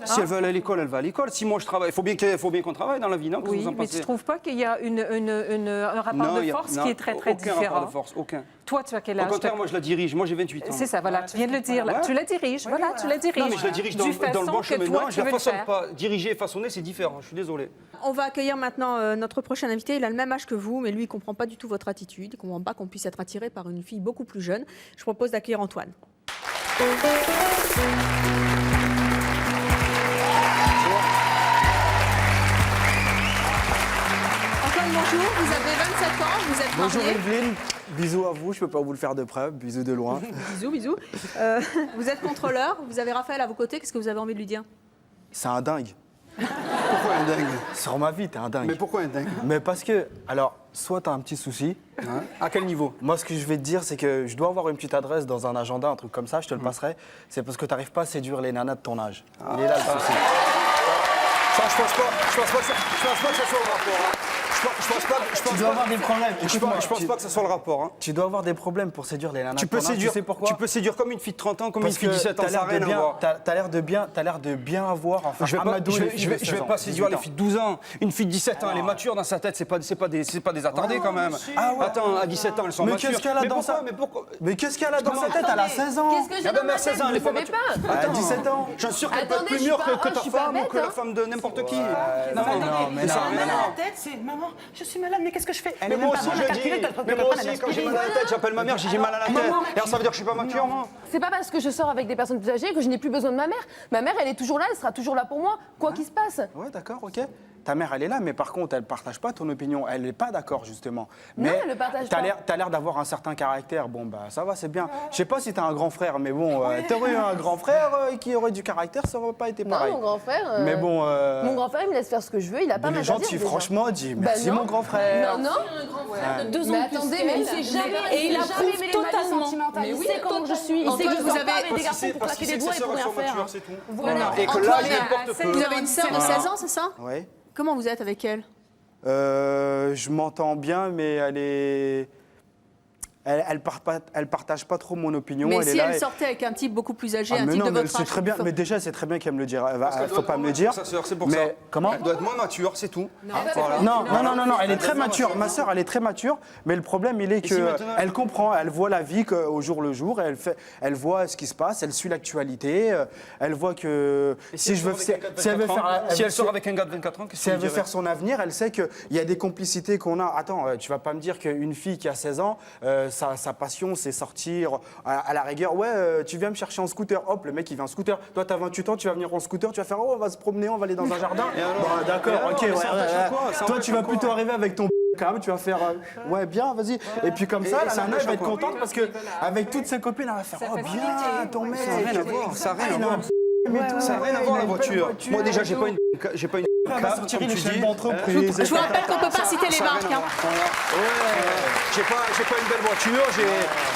Speaker 8: Si elle veut aller à l'école, elle va à l'école. Si moi je travaille, il faut bien qu'on travaille dans la vie, non? Qu'est-ce que
Speaker 6: Oui,
Speaker 8: vous en
Speaker 6: mais tu
Speaker 8: pensez?
Speaker 6: trouves pas qu'il y a un rapport
Speaker 8: Non,
Speaker 6: de
Speaker 8: il y a-
Speaker 6: force
Speaker 8: non,
Speaker 6: qui est très, très
Speaker 8: aucun
Speaker 6: différent?
Speaker 8: rapport de force, aucun.
Speaker 6: Toi, tu as quel
Speaker 8: Au
Speaker 6: âge?
Speaker 8: contraire, moi je la dirige. Moi j'ai 28 ans.
Speaker 6: C'est ça, voilà, tu viens de le dire. Là.
Speaker 8: Ouais.
Speaker 6: Tu la diriges, voilà, tu la diriges.
Speaker 8: Non, mais je la dirige dans
Speaker 6: Du
Speaker 8: le bon
Speaker 6: façon que
Speaker 8: chemin.
Speaker 6: toi,
Speaker 8: Non,
Speaker 6: tu
Speaker 8: je la
Speaker 6: veux le
Speaker 8: façonne
Speaker 6: faire.
Speaker 8: pas. Diriger et façonner, c'est différent. Je suis désolé.
Speaker 1: On va accueillir maintenant notre prochain invité. Il a le même âge que vous, mais lui, il ne comprend pas du tout votre attitude. Il ne comprend pas qu'on puisse être attiré par une fille beaucoup plus jeune. Je propose d'accueillir Antoine. Antoine, bonjour. Vous avez 27 ans, vous êtes
Speaker 9: Bonjour
Speaker 1: marié.
Speaker 9: Evelyne, bisous à vous, je peux pas vous le faire de près, bisous de loin.
Speaker 1: Bisous, bisous. Vous êtes contrôleur, vous avez Raphaël à vos côtés. Qu'est-ce que vous avez envie de lui dire?
Speaker 9: C'est un dingue.
Speaker 8: Pourquoi un dingue?
Speaker 9: Sur ma vie, t'es un dingue.
Speaker 8: Mais pourquoi un dingue?
Speaker 9: Mais parce que, alors, soit t'as un petit souci.
Speaker 8: Hein? À quel niveau?
Speaker 9: Moi, ce que je vais te dire, c'est que je dois avoir une petite adresse dans un agenda, un truc comme ça, je te le passerai. C'est parce que t'arrives pas à séduire les nanas de ton âge. Il est là le souci.
Speaker 8: Ça, je pense pas que ça soit le rapport. Hein.
Speaker 9: Tu dois avoir des problèmes.
Speaker 8: Je pense pas que ça soit le rapport. Hein.
Speaker 9: Tu dois avoir des problèmes pour séduire les nanas
Speaker 8: Tu
Speaker 9: de
Speaker 8: peux
Speaker 9: ton âge.
Speaker 8: séduire.
Speaker 9: Tu sais pourquoi?
Speaker 8: Tu peux séduire comme une fille de 30 ans, comme
Speaker 9: Parce
Speaker 8: une fille de 17 ans.
Speaker 9: t'as
Speaker 8: Ça n'a
Speaker 9: l'air
Speaker 8: rien à voir.
Speaker 9: t'as l'air de bien avoir. Enfin,
Speaker 8: Je vais
Speaker 9: amadouer
Speaker 8: pas séduire les filles de 12 ans. Une fille de 17 ans, elle est mature dans sa tête, c'est pas des attardés quand même. Attends, à 17 ans, elles sont
Speaker 9: Mais
Speaker 8: matures.
Speaker 9: qu'est-ce qu'elle a dans sa
Speaker 8: Mais pourquoi?
Speaker 9: Mais qu'est-ce qu'elle a dans sa tête? Elle a 16 ans.
Speaker 2: Qu'est-ce que j'ai
Speaker 8: Ah ben,
Speaker 2: dans ma
Speaker 8: mais à 16
Speaker 2: tête,
Speaker 8: ans, elle est
Speaker 2: vous
Speaker 8: pas
Speaker 2: savez
Speaker 8: mature.
Speaker 2: pas?
Speaker 9: Elle a 17 ans.
Speaker 8: J'en suis sûr qu'elle peut être
Speaker 2: Attendez,
Speaker 8: plus
Speaker 2: je suis
Speaker 8: mûre
Speaker 2: pas-
Speaker 8: que
Speaker 2: je
Speaker 8: ta
Speaker 2: suis pas
Speaker 8: femme ou
Speaker 2: bête,
Speaker 8: que la
Speaker 2: hein.
Speaker 8: femme de n'importe qui.
Speaker 9: Non, mais
Speaker 3: Ça
Speaker 9: non,
Speaker 3: a
Speaker 9: mais
Speaker 3: mal à
Speaker 9: non.
Speaker 3: la tête, c'est maman, je suis malade, mais qu'est-ce que je fais? Elle
Speaker 8: Mais
Speaker 3: est
Speaker 8: moi
Speaker 3: même
Speaker 8: aussi,
Speaker 3: pas bonne à calculer,
Speaker 8: je dis.
Speaker 3: t'as le truc
Speaker 8: Mais
Speaker 3: de
Speaker 8: moi
Speaker 3: prendre
Speaker 8: aussi,
Speaker 3: un
Speaker 8: quand j'ai mal à la
Speaker 3: aspirine.
Speaker 8: tête, j'appelle ma mère, j'ai mal à la tête. Et alors ça veut dire que je suis pas mature, moi?
Speaker 2: C'est pas parce que je sors avec des personnes plus âgées que je n'ai plus besoin de ma mère. Ma mère, elle est toujours là, elle sera toujours là pour moi, quoi qu'il se passe.
Speaker 9: Ouais, d'accord, ok. ta mère, elle est là, mais par contre, elle ne partage pas ton opinion. Elle n'est pas d'accord, justement.
Speaker 2: Non,
Speaker 9: Mais
Speaker 2: elle le partage
Speaker 9: tu
Speaker 2: pas.
Speaker 9: as l'air d'avoir un certain caractère. Bon, bah, ça va, c'est bien. Je sais pas si tu as un grand frère, mais bon, tu aurais eu un grand frère qui aurait du caractère, ça n'aurait pas été pareil.
Speaker 2: Non, mon grand frère.
Speaker 9: Mais bon.
Speaker 2: Mon grand frère, il me laisse faire ce que je veux, il a pas
Speaker 9: il est
Speaker 2: m'interdire.
Speaker 9: gentil,
Speaker 2: déjà.
Speaker 9: franchement, dis
Speaker 2: Bah
Speaker 9: merci,
Speaker 2: non.
Speaker 9: mon grand frère.
Speaker 2: Non, non.
Speaker 4: Un grand frère de 2 ans
Speaker 2: Mais
Speaker 4: plus
Speaker 2: attendez,
Speaker 4: qu'elle.
Speaker 2: mais
Speaker 5: Il sait jamais,
Speaker 4: Et il
Speaker 5: jamais
Speaker 4: approuve
Speaker 5: mêlé
Speaker 4: totalement.
Speaker 5: sentimental.
Speaker 4: Mais
Speaker 5: Il
Speaker 4: oui,
Speaker 5: sait comment je suis. Il
Speaker 1: Antoine,
Speaker 5: sait que je
Speaker 1: vous
Speaker 5: sors
Speaker 1: avez-
Speaker 5: pas avec des garçons pour claquer des doigts et pour rien faire.
Speaker 8: c'est tout.
Speaker 2: Voilà.
Speaker 8: Et que
Speaker 2: Antoine,
Speaker 8: là,
Speaker 2: mais
Speaker 8: il
Speaker 2: à
Speaker 8: importe peu.
Speaker 1: Vous avez une sœur de 16 ans, c'est ça?
Speaker 9: Ouais.
Speaker 1: Comment vous êtes avec elle?
Speaker 9: Je m'entends bien, mais elle est. Elle partage pas trop mon opinion.
Speaker 1: Mais
Speaker 9: elle
Speaker 1: si
Speaker 9: est là
Speaker 1: elle
Speaker 9: et-
Speaker 1: sortait avec un type beaucoup plus âgé,
Speaker 9: Ah,
Speaker 1: un
Speaker 9: mais
Speaker 1: type
Speaker 9: non,
Speaker 1: de
Speaker 9: mais
Speaker 1: votre
Speaker 9: c'est
Speaker 1: âge,
Speaker 9: très bien. Mais déjà, c'est très bien qu'elle me le dira. Elle faut pas me le dire.
Speaker 8: Sa sœur, c'est pour
Speaker 9: mais
Speaker 8: ça.
Speaker 9: comment
Speaker 8: Elle doit être moins mature, c'est tout. Voilà.
Speaker 9: Non, elle est très mature. Ma sœur, elle est très mature, mais le problème, il est
Speaker 8: si
Speaker 9: que
Speaker 8: maintenant-
Speaker 9: elle comprend, elle voit la vie au jour le jour, elle voit ce qui se passe, elle suit l'actualité, elle voit que si elle veut
Speaker 8: sort avec un gars de 24 ans, qu'est-ce
Speaker 9: si
Speaker 8: que
Speaker 9: elle
Speaker 8: tu
Speaker 9: veut
Speaker 8: dirais?
Speaker 9: faire son avenir, elle sait qu'il y a des complicités qu'on a. Attends, tu vas pas me dire qu'une fille qui a 16 ans, sa passion, c'est sortir à la rigueur. Ouais, tu viens me chercher en scooter. Hop, le mec, il vient en scooter. Toi, t'as 28 ans, tu vas venir en scooter, tu vas faire, oh, on va se promener, on va aller dans un jardin. Bon, d'accord, ok, ouais. Toi, tu vas plutôt arriver avec ton quand même, tu vas faire, ouais, bien, vas-y. Et puis comme ça, la nana, elle va être contente parce que avec toutes ses copines, elle va faire, oh, bien, ton mec.
Speaker 8: Ça n'a rien à voir, ça n'a rien à voir.
Speaker 9: Ça
Speaker 8: Ça n'a rien à voir la voiture. Moi déjà, j'ai pas une cave, comme tu dis.
Speaker 1: Je vous rappelle qu'on ne peut pas citer les marques. Hein.
Speaker 8: J'ai pas une belle voiture,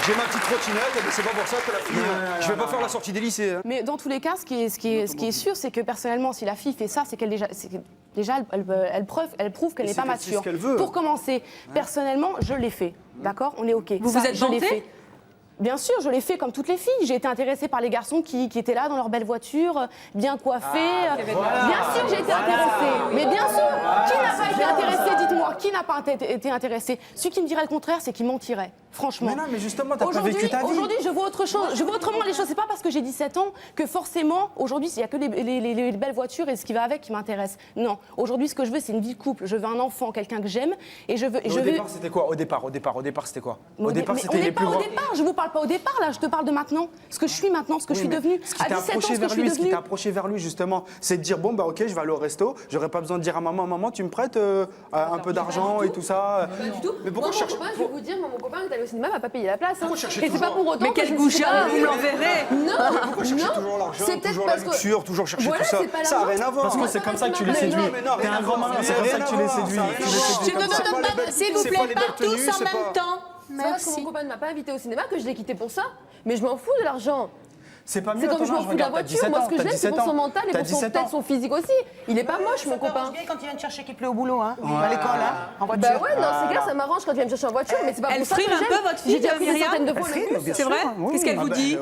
Speaker 8: j'ai ma petite trottinette, et c'est pas pour ça que la fille. Je vais pas faire la sortie des lycées. Hein.
Speaker 5: Mais dans tous les cas, ce qui est sûr, c'est que personnellement, si la fille fait ça, c'est qu'elle elle prouve qu'elle n'est pas
Speaker 8: c'est
Speaker 5: mature.
Speaker 8: ce qu'elle veut.
Speaker 5: Pour commencer, personnellement, je l'ai fait. D'accord? On est OK.
Speaker 1: Vous
Speaker 5: Ça,
Speaker 1: vous êtes
Speaker 5: je l'ai
Speaker 1: vantée
Speaker 5: fait. Bien sûr, je l'ai fait comme toutes les filles. J'ai été intéressée par les garçons qui étaient là dans leur belle voiture, bien coiffés. Bien sûr, j'ai été intéressée. Mais bien sûr, qui n'a pas été intéressé? Dites-moi, qui n'a pas été intéressé? Celui qui me dirait le contraire, c'est qu'il mentirait. Franchement.
Speaker 9: Mais non, mais justement, t'as pas vécu ta vie.
Speaker 5: Aujourd'hui, je vois autre chose. Je vois autrement les choses. C'est pas parce que j'ai 17 ans que forcément, aujourd'hui, il n'y a que les belles voitures et ce qui va avec qui m'intéresse. Non. Aujourd'hui, ce que je veux, c'est une vie de couple. Je veux un enfant, quelqu'un que j'aime. Et je veux.
Speaker 9: Au départ, c'était quoi? Au départ, c'était quoi? Au départ,
Speaker 5: Mais
Speaker 9: c'était
Speaker 5: on
Speaker 9: les
Speaker 5: n'est
Speaker 9: plus
Speaker 5: pas
Speaker 9: grands.
Speaker 5: au départ. Je vous parle pas au départ, là. Je te parle de maintenant. Ce que je suis maintenant, ce que je suis devenue.
Speaker 9: Ce qui
Speaker 5: À
Speaker 9: t'a
Speaker 5: 17 ans,
Speaker 9: approché
Speaker 5: ce que
Speaker 9: vers
Speaker 5: je suis
Speaker 9: lui, ce qui
Speaker 5: devenue.
Speaker 9: t'a approché vers lui, justement, c'est de dire bon, bah ok, je vais aller au resto, j'aurais pas besoin de dire à maman, tu me prêtes un peu d'argent et tout ça.
Speaker 8: Mais pourquoi
Speaker 2: Moi,
Speaker 8: chercher
Speaker 2: mon copain, je vais vous dire, moi, mon copain, quand il allait au cinéma, m'a pas payé la place. Hein.
Speaker 8: chercher
Speaker 2: Et c'est pas
Speaker 8: toujours
Speaker 2: pour autant.
Speaker 1: Mais
Speaker 2: que
Speaker 1: quel
Speaker 2: je ne suis pas
Speaker 1: goujat,
Speaker 2: mariée.
Speaker 1: vous l'enverrez.
Speaker 2: Non,
Speaker 8: chercher
Speaker 2: non.
Speaker 8: toujours l'argent,
Speaker 2: C'est peut-être
Speaker 8: toujours la
Speaker 2: parce que.
Speaker 8: luxure, toujours chercher
Speaker 2: Voilà,
Speaker 8: tout ça?
Speaker 2: c'est pas
Speaker 8: Ça n'a
Speaker 2: l'argent.
Speaker 8: rien à voir.
Speaker 9: Parce que c'est comme ça que tu les séduis.
Speaker 8: mais
Speaker 9: T'es un grand malin, c'est comme ça que tu les séduis.
Speaker 1: S'il vous plaît, pas tous en même temps.
Speaker 2: C'est parce que
Speaker 1: Merci.
Speaker 2: mon copain ne m'a pas invité au cinéma que je l'ai quitté pour ça. Mais je m'en fous de l'argent.
Speaker 9: C'est pas mieux.
Speaker 2: C'est comme
Speaker 9: ton
Speaker 2: je m'en
Speaker 9: âge,
Speaker 2: fous de la
Speaker 9: regarde, t'as
Speaker 2: voiture.
Speaker 9: 17
Speaker 2: Moi,
Speaker 9: ans,
Speaker 2: ce que
Speaker 9: t'as
Speaker 2: j'aime, c'est
Speaker 9: 17
Speaker 2: pour son
Speaker 9: ans.
Speaker 2: mental et
Speaker 9: T'as
Speaker 2: pour
Speaker 9: 17
Speaker 2: peut-être
Speaker 9: ans.
Speaker 2: son physique aussi. Il est pas moche, mon copain.
Speaker 10: Quand il vient te chercher, qu'il plaît au boulot, hein, à l'école, hein, en voiture.
Speaker 2: Bah ouais, dans ces cas, ça m'arrange quand il vient me chercher en voiture, mais c'est pas
Speaker 1: Elle
Speaker 2: pour ça que
Speaker 1: frime un
Speaker 2: j'aime.
Speaker 1: peu votre fille,
Speaker 2: J'ai déjà pris des
Speaker 1: Myriam
Speaker 2: centaines de fois
Speaker 9: Elle
Speaker 2: le
Speaker 9: frime,
Speaker 2: bus.
Speaker 9: bien
Speaker 1: C'est
Speaker 9: sûr,
Speaker 1: vrai?
Speaker 9: oui.
Speaker 1: Qu'est-ce qu'elle vous dit?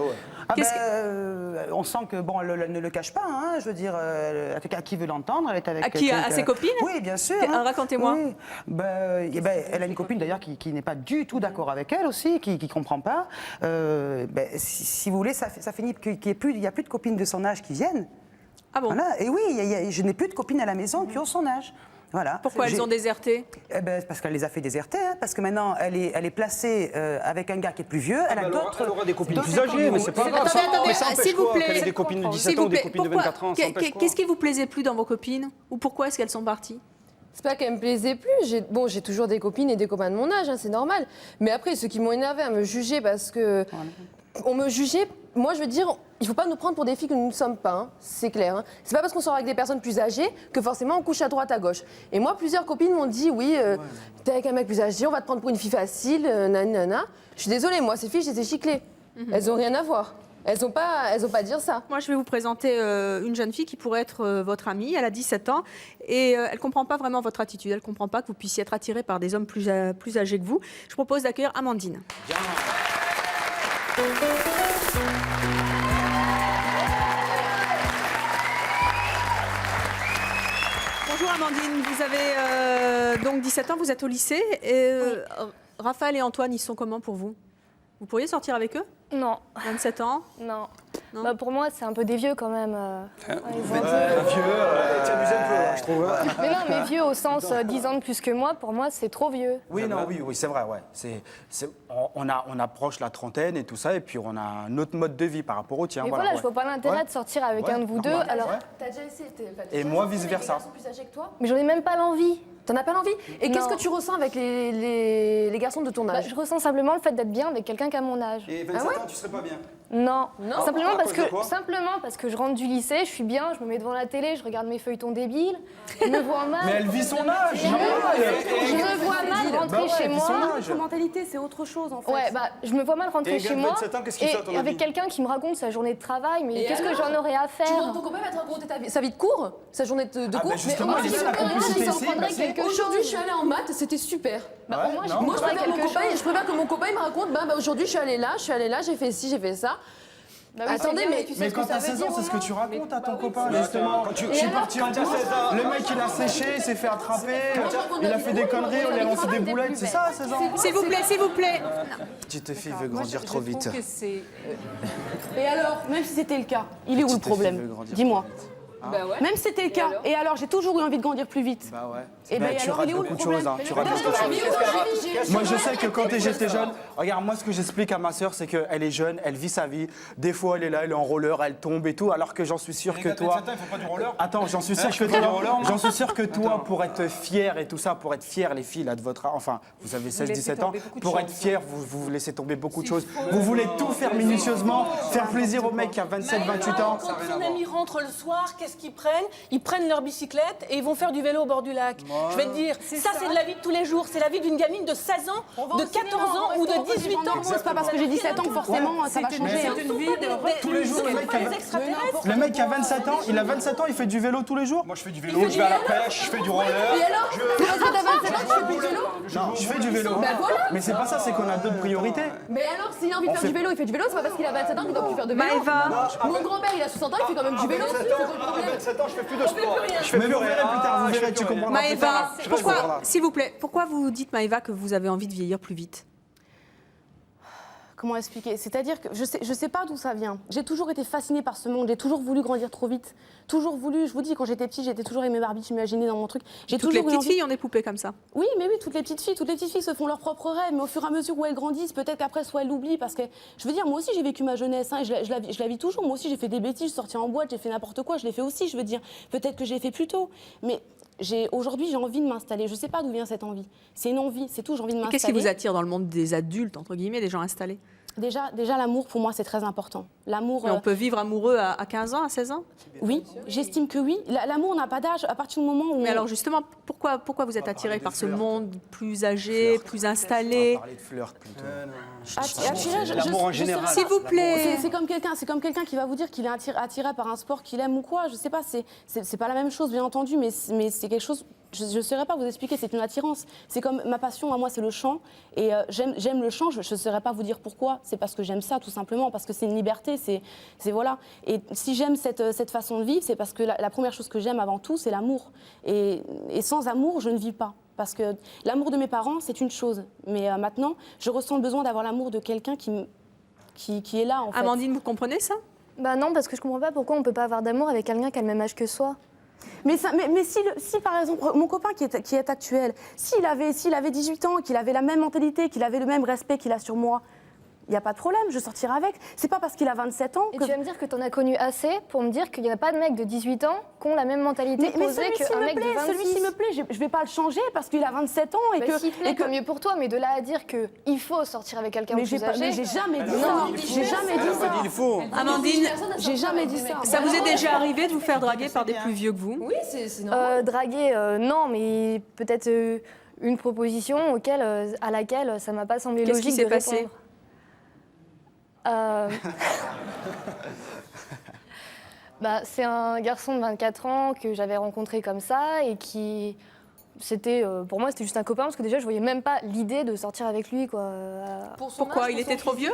Speaker 1: Qu'est-ce
Speaker 10: On sent que, bon, elle ne le cache pas, hein, je veux dire, en tout cas, à qui veut l'entendre, elle est avec
Speaker 1: À qui?
Speaker 10: quelqu'un
Speaker 1: À ses copines?
Speaker 10: Oui, bien sûr.
Speaker 1: Ah, racontez-moi.
Speaker 10: Oui. Elle a une copine d'ailleurs qui n'est pas du tout d'accord avec elle aussi, qui ne comprend pas. Si vous voulez, ça finit qu'il n'y a plus de copines de son âge qui viennent.
Speaker 1: Ah bon?
Speaker 10: Voilà. Et oui, je n'ai plus de copines à la maison qui ont son âge. Voilà.
Speaker 1: Pourquoi elles ont déserté?
Speaker 10: Parce qu'elle les a fait déserter, hein, parce que maintenant elle est placée avec un gars qui est plus vieux. Elle
Speaker 8: aura des copines plus
Speaker 10: d'autres
Speaker 8: âgées, mais c'est pas grave.
Speaker 1: Attendez,
Speaker 8: Mais ça empêche
Speaker 1: s'il vous
Speaker 8: quoi
Speaker 1: plaît.
Speaker 8: qu'elle ait des copines de 17
Speaker 1: S'il
Speaker 8: ans
Speaker 1: vous
Speaker 8: ou des
Speaker 1: plaît,
Speaker 8: copines de
Speaker 1: pourquoi-
Speaker 8: 24 ans, ça empêche quoi?
Speaker 1: Qu'est-ce qui vous plaisait plus dans vos copines? Ou pourquoi est-ce qu'elles sont parties?
Speaker 2: C'est pas qu'elle me plaisait plus. J'ai toujours des copines et des copains de mon âge, hein, c'est normal. Mais après, ceux qui m'ont énervé à me juger parce que. On me jugeait. Moi, je veux dire, il faut pas nous prendre pour des filles que nous ne sommes pas, hein, c'est clair. Hein. C'est pas parce qu'on sort avec des personnes plus âgées que forcément on couche à droite, à gauche. Et moi, plusieurs copines m'ont dit oui, t'es avec un mec plus âgé, on va te prendre pour une fille facile, nanana. Je suis désolée, moi, ces filles, je les ai chiclées. Elles ont rien à voir. Elles ont pas à dire ça.
Speaker 1: Moi, je vais vous présenter une jeune fille qui pourrait être votre amie. Elle a 17 ans et elle ne comprend pas vraiment votre attitude. Elle ne comprend pas que vous puissiez être attiré par des hommes plus âgés que vous. Je propose d'accueillir Amandine. Bonjour Amandine, vous avez donc 17 ans, vous êtes au lycée. Et, Raphaël et Antoine, ils sont comment pour vous? Vous pourriez sortir avec eux?
Speaker 11: Non.
Speaker 1: 27 ans?
Speaker 11: Non.
Speaker 1: Non.
Speaker 11: Bah, pour moi, c'est un peu des vieux quand même.
Speaker 9: Vieux, tu abuses un peu, là, je trouve.
Speaker 11: Mais non, mais vieux au sens 10 ans de plus que moi, pour moi, c'est trop vieux.
Speaker 9: Oui, non, oui, c'est vrai, ouais. On approche la trentaine et tout ça, et puis on a un autre mode de vie par rapport au tien.
Speaker 11: Mais
Speaker 9: voilà,
Speaker 11: voilà, je vois pas l'intérêt de sortir avec un de vous deux.
Speaker 9: normal,
Speaker 11: Alors,
Speaker 9: ouais.
Speaker 2: T'as déjà essayé
Speaker 9: Et moi, vice-versa.
Speaker 2: plus âgés que toi?
Speaker 11: mais j'en ai même pas l'envie.
Speaker 2: T'en as pas l'envie? Et qu'est-ce
Speaker 11: Non.
Speaker 2: que tu ressens avec les garçons de ton
Speaker 11: Bah,
Speaker 2: âge?
Speaker 11: je ressens simplement le fait d'être bien avec quelqu'un qui a mon âge.
Speaker 8: Et 27 ans, tu serais pas bien.
Speaker 11: Non,
Speaker 2: Non.
Speaker 11: simplement,
Speaker 8: À
Speaker 11: parce
Speaker 8: cause de quoi
Speaker 11: simplement parce que je rentre du lycée, je suis bien, je me mets devant la télé, je regarde mes feuilletons débiles, je me vois mal.
Speaker 9: Mais elle vit son âge.
Speaker 11: Je me vois mal rentrer
Speaker 9: Bah ouais,
Speaker 11: chez
Speaker 9: elle vit
Speaker 11: moi.
Speaker 9: son âge.
Speaker 5: Notre mentalité, c'est autre chose en fait.
Speaker 11: Ouais, bah, je me vois mal rentrer
Speaker 9: Et
Speaker 11: chez
Speaker 9: gars de
Speaker 11: moi
Speaker 9: 27 ans, qu'est-ce qu'il fait à ton
Speaker 11: et avec
Speaker 9: avis
Speaker 11: quelqu'un qui me raconte sa journée de travail, mais
Speaker 2: Et
Speaker 11: qu'est-ce que
Speaker 2: alors
Speaker 11: j'en aurais à
Speaker 2: Tu vois,
Speaker 11: faire?
Speaker 2: ton copain va te raconter sa vie de cours, sa journée de cours.
Speaker 9: bah justement,
Speaker 2: moi,
Speaker 9: il est
Speaker 2: je
Speaker 9: là, la
Speaker 2: suis
Speaker 9: complicité
Speaker 2: il s'en
Speaker 9: ici,
Speaker 2: prendrait
Speaker 9: bah, si.
Speaker 2: quelque chose. Aujourd'hui, je suis allée en maths, c'était super.
Speaker 11: Bah, au moins,
Speaker 9: non.
Speaker 11: je
Speaker 2: Moi, je préfère,
Speaker 11: quelque
Speaker 2: je préfère que mon copain il me raconte, bah, aujourd'hui, je suis allée là, j'ai fait ci, j'ai fait ça.
Speaker 11: Bah oui,
Speaker 2: Attendez,
Speaker 11: c'est bien,
Speaker 2: mais
Speaker 11: tu sais
Speaker 9: Mais
Speaker 11: ce
Speaker 9: quand
Speaker 11: que ça
Speaker 9: t'as
Speaker 11: veut
Speaker 9: 16 ans,
Speaker 11: dire,
Speaker 9: c'est ce que
Speaker 11: au
Speaker 9: tu racontes à ton
Speaker 11: Bah
Speaker 9: copain,
Speaker 8: oui.
Speaker 9: justement.
Speaker 8: Quand tu
Speaker 9: Je suis
Speaker 8: alors
Speaker 9: parti en cours, le mec il a séché, il s'est fait attraper, il a fait des conneries, on lui a lancé des boulettes, c'est ça à 16 ans?
Speaker 1: S'il vous plaît, s'il vous plaît.
Speaker 9: Petite fille veut grandir trop vite.
Speaker 6: Je trouve que c'est...
Speaker 5: Et alors, même si c'était le cas, il est où le
Speaker 9: Petite fille veut
Speaker 5: problème?
Speaker 9: grandir
Speaker 5: Dis-moi.
Speaker 2: Bah ouais.
Speaker 5: Même si c'était le cas. Et alors, j'ai toujours eu envie de grandir plus vite.
Speaker 9: Bah ouais.
Speaker 5: Et ben,
Speaker 9: tu
Speaker 5: alors,
Speaker 9: rates
Speaker 5: il est où
Speaker 9: beaucoup
Speaker 5: le
Speaker 9: de choses,
Speaker 5: problème?
Speaker 9: hein. Tu rates beaucoup de choses. Moi, je sais que quand j'étais jeune, regarde, moi, ce que j'explique à ma sœur, c'est qu'elle est jeune, elle vit sa vie. Des fois, elle est là, elle est en roller, elle tombe et tout, alors que j'en suis sûr que toi.
Speaker 8: Il faut pas du roller.
Speaker 9: Attends, j'en suis sûr que toi, pour être fier et tout ça, pour être fier, les filles là de votre âge, enfin, vous avez 16-17 ans, pour être fier, vous laissez tomber beaucoup de choses. Vous voulez tout faire minutieusement, faire plaisir aux mecs qui a 27-28 ans.
Speaker 4: Quand son ami rentre le soir, qu'est-ce qu'ils prennent? Ils prennent leur bicyclette et ils vont faire du vélo au bord du lac. Je vais te dire, ça c'est de la vie de tous les jours. C'est la vie d'une gamine de 16 ans, de 14 ans ou de 18 ans.
Speaker 5: C'est pas parce que j'ai 17 ans que forcément ça va changer.
Speaker 6: C'est une vie
Speaker 9: Tous les jours, le mec qui a 27 ans, il a 27 ans, il fait du vélo tous les jours.
Speaker 8: Moi, je fais du vélo, je vais à la pêche, je fais du roller.
Speaker 2: Et alors? Parce que t'as 27 ans, tu fais plus de vélo?
Speaker 9: Non, je fais du vélo.
Speaker 2: Bah voilà.
Speaker 9: Mais c'est pas ça, c'est qu'on a d'autres priorités.
Speaker 2: Mais alors, s'il a envie de faire du vélo, il fait du vélo, c'est pas parce qu'il a 27 ans qu'il doit plus faire de vélo.
Speaker 1: Maëva.
Speaker 2: Mon grand-père, il a 60 ans, il fait quand même du vélo. C'est quoi le problème?
Speaker 8: 27 ans, je fais plus de sport.
Speaker 9: Mais vous verrez plus tard, vous verrez, tu comprendras plus
Speaker 1: Maëva,
Speaker 9: tard.
Speaker 1: pourquoi, s'il vous plaît, pourquoi vous dites, Maëva, que vous avez envie de vieillir plus vite?
Speaker 5: Comment expliquer? C'est-à-dire que je sais pas d'où ça vient. J'ai toujours été fascinée par ce monde. J'ai toujours voulu grandir trop vite. Toujours voulu. Je vous dis, quand j'étais petite, j'étais toujours aimé Barbie, imaginée dans mon truc. J'ai
Speaker 1: Toutes
Speaker 5: toujours
Speaker 1: les
Speaker 5: eu
Speaker 1: petites
Speaker 5: envie-
Speaker 1: filles ont des poupées comme ça.
Speaker 5: Oui, mais oui, toutes les petites filles se font leurs propres rêves. Mais au fur et à mesure où elles grandissent, peut-être qu'après, soit elles l'oublient. Parce que, je veux dire, moi aussi, j'ai vécu ma jeunesse. Hein, et je la vis toujours. Moi aussi, j'ai fait des bêtises, je suis sortie en boîte, j'ai fait n'importe quoi. Je l'ai fait aussi, je veux dire. Peut-être que j'ai fait plus tôt. Mais aujourd'hui, j'ai envie de m'installer. Je sais pas d'où vient cette envie. C'est une envie, c'est tout. J'ai envie de m'installer.
Speaker 1: Qu'est-ce qui vous attire dans le monde des adultes, entre guillemets, des gens installés?
Speaker 5: Déjà, l'amour, pour moi, c'est très important. L'amour.
Speaker 1: Mais on peut vivre amoureux à 15 ans, à 16 ans?
Speaker 5: Oui, j'estime que oui. L'amour n'a pas d'âge à partir du moment où.
Speaker 1: Mais alors justement, pourquoi vous êtes attiré par ce monde plus âgé, plus installé?
Speaker 9: Parler de flirt plutôt.
Speaker 8: L'amour en général.
Speaker 1: S'il vous plaît.
Speaker 5: C'est comme quelqu'un qui va vous dire qu'il est attiré par un sport qu'il aime ou quoi. Je sais pas, c'est pas la même chose, bien entendu, mais c'est quelque chose. Je ne saurais pas vous expliquer, c'est une attirance. C'est comme ma passion à moi, c'est le chant. Et j'aime le chant, je ne saurais pas vous dire pourquoi. C'est parce que j'aime ça, tout simplement, parce que c'est une liberté. C'est voilà. Et si j'aime cette façon de vivre, c'est parce que la première chose que j'aime avant tout, c'est l'amour. Et sans amour, je ne vis pas. Parce que l'amour de mes parents, c'est une chose. Mais maintenant, je ressens le besoin d'avoir l'amour de quelqu'un qui est là, en fait.
Speaker 1: Amandine, vous comprenez ça?
Speaker 11: Bah non, parce que je comprends pas pourquoi on peut pas avoir d'amour avec quelqu'un qui a le même âge que soi.
Speaker 5: Mais si par exemple, mon copain qui est actuel, s'il avait 18 ans, qu'il avait la même mentalité, qu'il avait le même respect qu'il a sur moi, il n'y a pas de problème, je sortirai avec. C'est pas parce qu'il a 27 ans
Speaker 11: Et
Speaker 5: que...
Speaker 11: tu vas me dire que t'en as connu assez pour me dire qu'il n'y a pas de mecs de 18 ans qui ont la même mentalité
Speaker 5: Mais
Speaker 11: posée
Speaker 5: celui-ci
Speaker 11: qu'un
Speaker 5: me
Speaker 11: mec de
Speaker 5: plaît,
Speaker 11: 26.
Speaker 5: celui-ci me plaît, je vais pas le changer parce qu'il a 27 ans et
Speaker 11: Bah,
Speaker 5: que...
Speaker 11: s'il te plaît, tant mieux pour toi, mais de là à dire qu'il faut sortir avec quelqu'un de
Speaker 5: Mais
Speaker 11: plus âgé...
Speaker 5: j'ai jamais dit ça. J'ai jamais dit ça.
Speaker 8: Il faut.
Speaker 1: Amandine,
Speaker 5: J'ai jamais dit ça.
Speaker 1: ça vous est déjà arrivé de vous faire draguer par des plus vieux que vous?
Speaker 2: Oui, c'est normal.
Speaker 11: Draguer, non, mais peut-être une proposition à laquelle ça m'a pas semblé
Speaker 1: Qu'est-ce qui
Speaker 11: logique
Speaker 1: s'est
Speaker 11: de
Speaker 1: passé?
Speaker 11: répondre. C'est un garçon de 24 ans que j'avais rencontré comme ça et qui... pour moi, c'était juste un copain parce que déjà, je voyais même pas l'idée de sortir avec lui, quoi.
Speaker 1: Pourquoi? Il était trop vieux?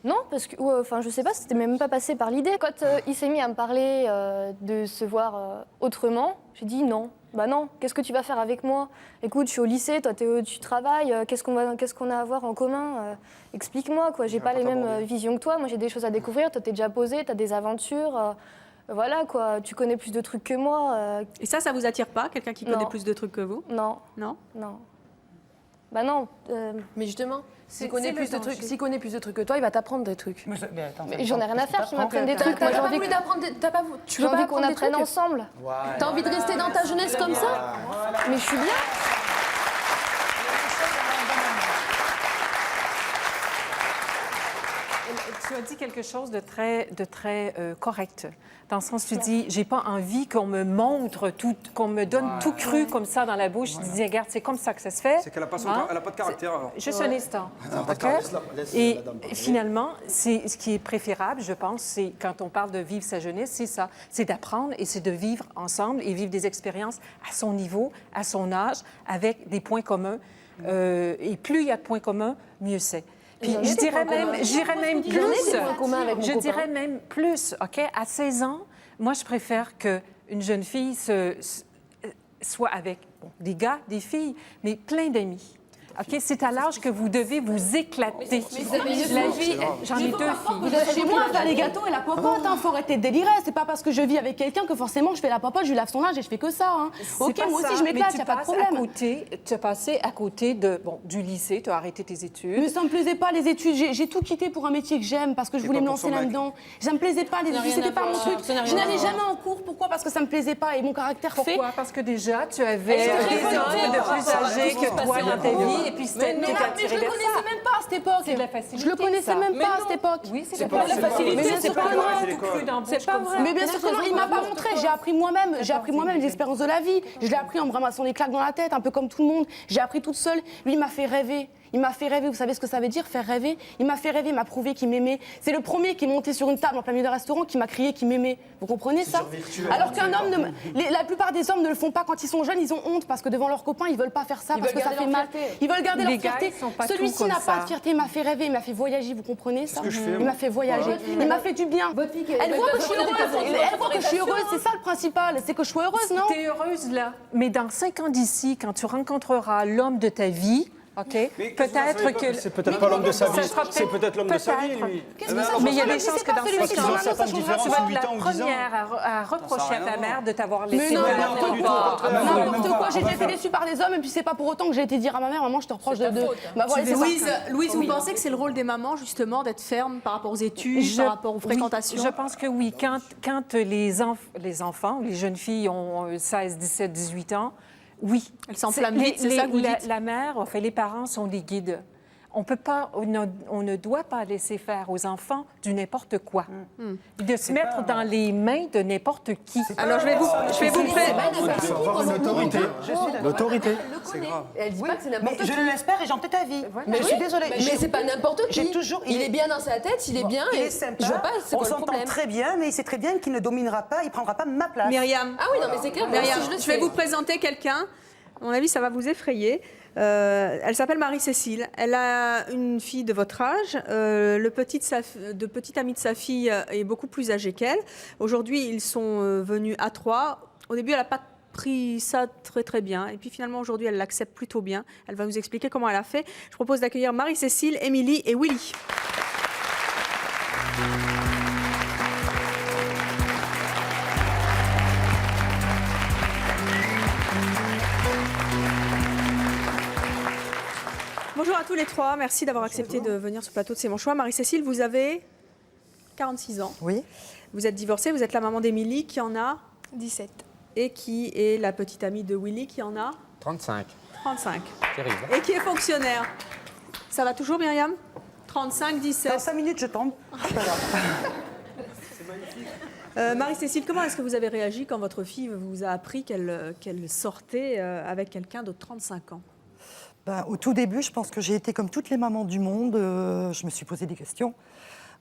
Speaker 11: Non, parce que, enfin, je sais pas, c'était même pas passé par l'idée. Quand il s'est mis à me parler de se voir autrement, j'ai dit non. Bah non, qu'est-ce que tu vas faire avec moi? Écoute, je suis au lycée, toi tu travailles, qu'est-ce qu'on a à voir en commun? Explique-moi, quoi. J'ai pas les mêmes visions que toi, moi j'ai des choses à découvrir, toi t'es déjà posé, t'as des aventures, voilà quoi, tu connais plus de trucs que moi.
Speaker 1: Et ça vous attire pas, quelqu'un qui connaît plus de trucs que vous?
Speaker 11: Non.
Speaker 1: Non?
Speaker 11: Non. Bah non.
Speaker 2: Mais justement, s'il connaît plus de trucs que toi, il va t'apprendre des trucs.
Speaker 11: Mais j'en ai rien à faire qu'il m'apprenne des trucs.
Speaker 2: T'as pas voulu d'apprendre, tu veux
Speaker 11: j'ai envie qu'on apprenne ensemble.
Speaker 2: T'as envie de rester dans ta jeunesse comme ça?
Speaker 11: Mais je suis bien.
Speaker 6: Tu as dit quelque chose de très correct. Dans le sens, tu dis, j'ai pas envie qu'on me montre tout, qu'on me donne tout cru comme ça dans la bouche. Tu dis, regarde, c'est comme ça que ça se fait.
Speaker 8: C'est qu'elle n'a pas, elle a pas de caractère. Alors.
Speaker 6: Juste un instant. Et finalement, ce qui est préférable, je pense, c'est quand on parle de vivre sa jeunesse, c'est ça. C'est d'apprendre et c'est de vivre ensemble et vivre des expériences à son niveau, à son âge, avec des points communs. Et plus il y a de points communs, mieux c'est. Puis je dirais même plus, OK? À 16 ans, moi, je préfère qu'une jeune fille soit avec des gars, des filles, mais plein d'amis. OK? C'est à l'âge que vous devez vous éclater. La vie, j'en ai 2 filles.
Speaker 5: Vous êtes chez moi à faire les gâteaux et la popote, faut arrêter de délirer. C'est pas parce que je vis avec quelqu'un que forcément je fais la popote, je lui lave son linge et je fais que ça. OK, moi aussi je m'éclate, il n'y a pas de problème.
Speaker 6: Tu as passé à côté du lycée, tu as arrêté tes études.
Speaker 5: Mais ça me plaisait pas les études, j'ai tout quitté pour un métier que j'aime parce que je voulais me lancer là-dedans. Ça me plaisait pas les études, c'était pas mon truc. Je n'allais jamais en cours, pourquoi? Parce que ça me plaisait pas et mon caractère fait.
Speaker 6: Pourquoi? Parce que déjà tu avais des hommes de plus âgés que toi dans ta vie et puis c'était
Speaker 5: mais je le connaissais même pas à cette époque.
Speaker 6: C'est de la facilité.
Speaker 5: Je le connaissais même pas à cette époque.
Speaker 6: Oui, c'est pas la facilité. C'est pas vrai.
Speaker 5: Mais bien sûr que non, il m'a pas montré. J'ai appris moi-même. J'ai appris moi-même les expériences de la vie. Je l'ai appris en me ramassant des claques dans la tête, un peu comme tout le monde. J'ai appris toute seule. Lui, il m'a fait rêver. Il m'a fait rêver, vous savez ce que ça veut dire, faire rêver? Il m'a fait rêver, il m'a prouvé qu'il m'aimait. C'est le premier qui est monté sur une table en plein milieu d'un restaurant qui m'a crié qu'il m'aimait. Vous comprenez ça? Alors qu'un homme, la plupart des hommes ne le font pas quand ils sont jeunes, ils ont honte parce que devant leurs copains, ils veulent pas faire ça parce que ça fait mal. Ils veulent garder leur fierté. Celui-ci n'a pas de fierté, il m'a fait rêver, il m'a fait voyager, vous comprenez ça? Il m'a fait voyager, il m'a fait du bien. Elle voit que je suis heureuse, elle voit que je suis heureuse, c'est ça le principal, c'est que je sois heureuse, non?
Speaker 6: Tu es heureuse là, mais dans 5 ans d'ici, quand tu rencontreras l'homme de ta vie, OK? Peut-être que...
Speaker 8: C'est peut-être pas l'homme de sa vie. C'est peut-être l'homme de sa vie, lui.
Speaker 6: Mais il y a des chances que dans 5 ans,
Speaker 8: certaines différences,
Speaker 6: tu vas être
Speaker 8: 8
Speaker 6: la
Speaker 8: ans ou 10 ans.
Speaker 6: première à reprocher à ta mère de t'avoir laissé.
Speaker 5: Mais n'importe quoi, j'ai été déçue par les hommes et puis c'est pas pour autant que j'ai été dire à ma mère, maman, je te reproche de...
Speaker 1: Louise, vous pensez que c'est le rôle des mamans, justement, d'être ferme par rapport aux études, par rapport aux fréquentations?
Speaker 6: Je pense que oui. Quand les enfants, les jeunes filles ont 16, 17, 18 ans, oui.
Speaker 1: Elles s'enflamment vite, c'est ça que vous dites?
Speaker 6: La mère, enfin, les parents sont des guides. On ne doit pas laisser faire aux enfants du n'importe quoi. De se mettre dans les mains de n'importe qui.
Speaker 1: Alors, je vais vous
Speaker 9: L'autorité.
Speaker 8: C'est grave.
Speaker 2: Elle dit pas que c'est n'importe qui.
Speaker 10: Je l'espère et j'en tête ta vie. Mais je suis désolée.
Speaker 2: Mais c'est pas n'importe qui. Il est bien dans sa tête, il est bien.
Speaker 10: Il
Speaker 2: et
Speaker 10: est sympa.
Speaker 2: Je vois pas, c'est
Speaker 10: on
Speaker 2: quoi le
Speaker 10: s'entend
Speaker 2: problème?
Speaker 10: très bien, mais il sait très bien qu'il ne dominera pas, il prendra pas ma place.
Speaker 1: Myriam.
Speaker 2: Ah oui, non, mais c'est clair.
Speaker 1: Myriam,
Speaker 2: moi aussi,
Speaker 1: je vais vous présenter quelqu'un. À mon avis, ça va vous effrayer. Elle s'appelle Marie-Cécile. Elle a une fille de votre âge. Le petit ami de sa fille est beaucoup plus âgé qu'elle. Aujourd'hui, ils sont venus à 3. Au début, elle n'a pas pris ça très très bien. Et puis finalement, aujourd'hui, elle l'accepte plutôt bien. Elle va nous expliquer comment elle a fait. Je propose d'accueillir Marie-Cécile, Émilie et Willy. Bonjour à tous les trois, merci d'avoir accepté de venir sur le plateau de C'est mon choix. Marie-Cécile, vous avez 46 ans.
Speaker 12: Oui.
Speaker 1: Vous êtes divorcée, vous êtes la maman d'Émilie qui en a
Speaker 12: 17.
Speaker 1: Et qui est la petite amie de Willy qui en a
Speaker 13: 35.
Speaker 1: 35.
Speaker 13: Terrible.
Speaker 1: Et qui est fonctionnaire. Ça va toujours, Myriam? 35, 17.
Speaker 10: Dans 5 minutes, je tombe.
Speaker 1: Marie-Cécile, comment est-ce que vous avez réagi quand votre fille vous a appris qu'elle sortait avec quelqu'un de 35 ans?
Speaker 12: Au tout début, je pense que j'ai été comme toutes les mamans du monde. Je me suis posé des questions,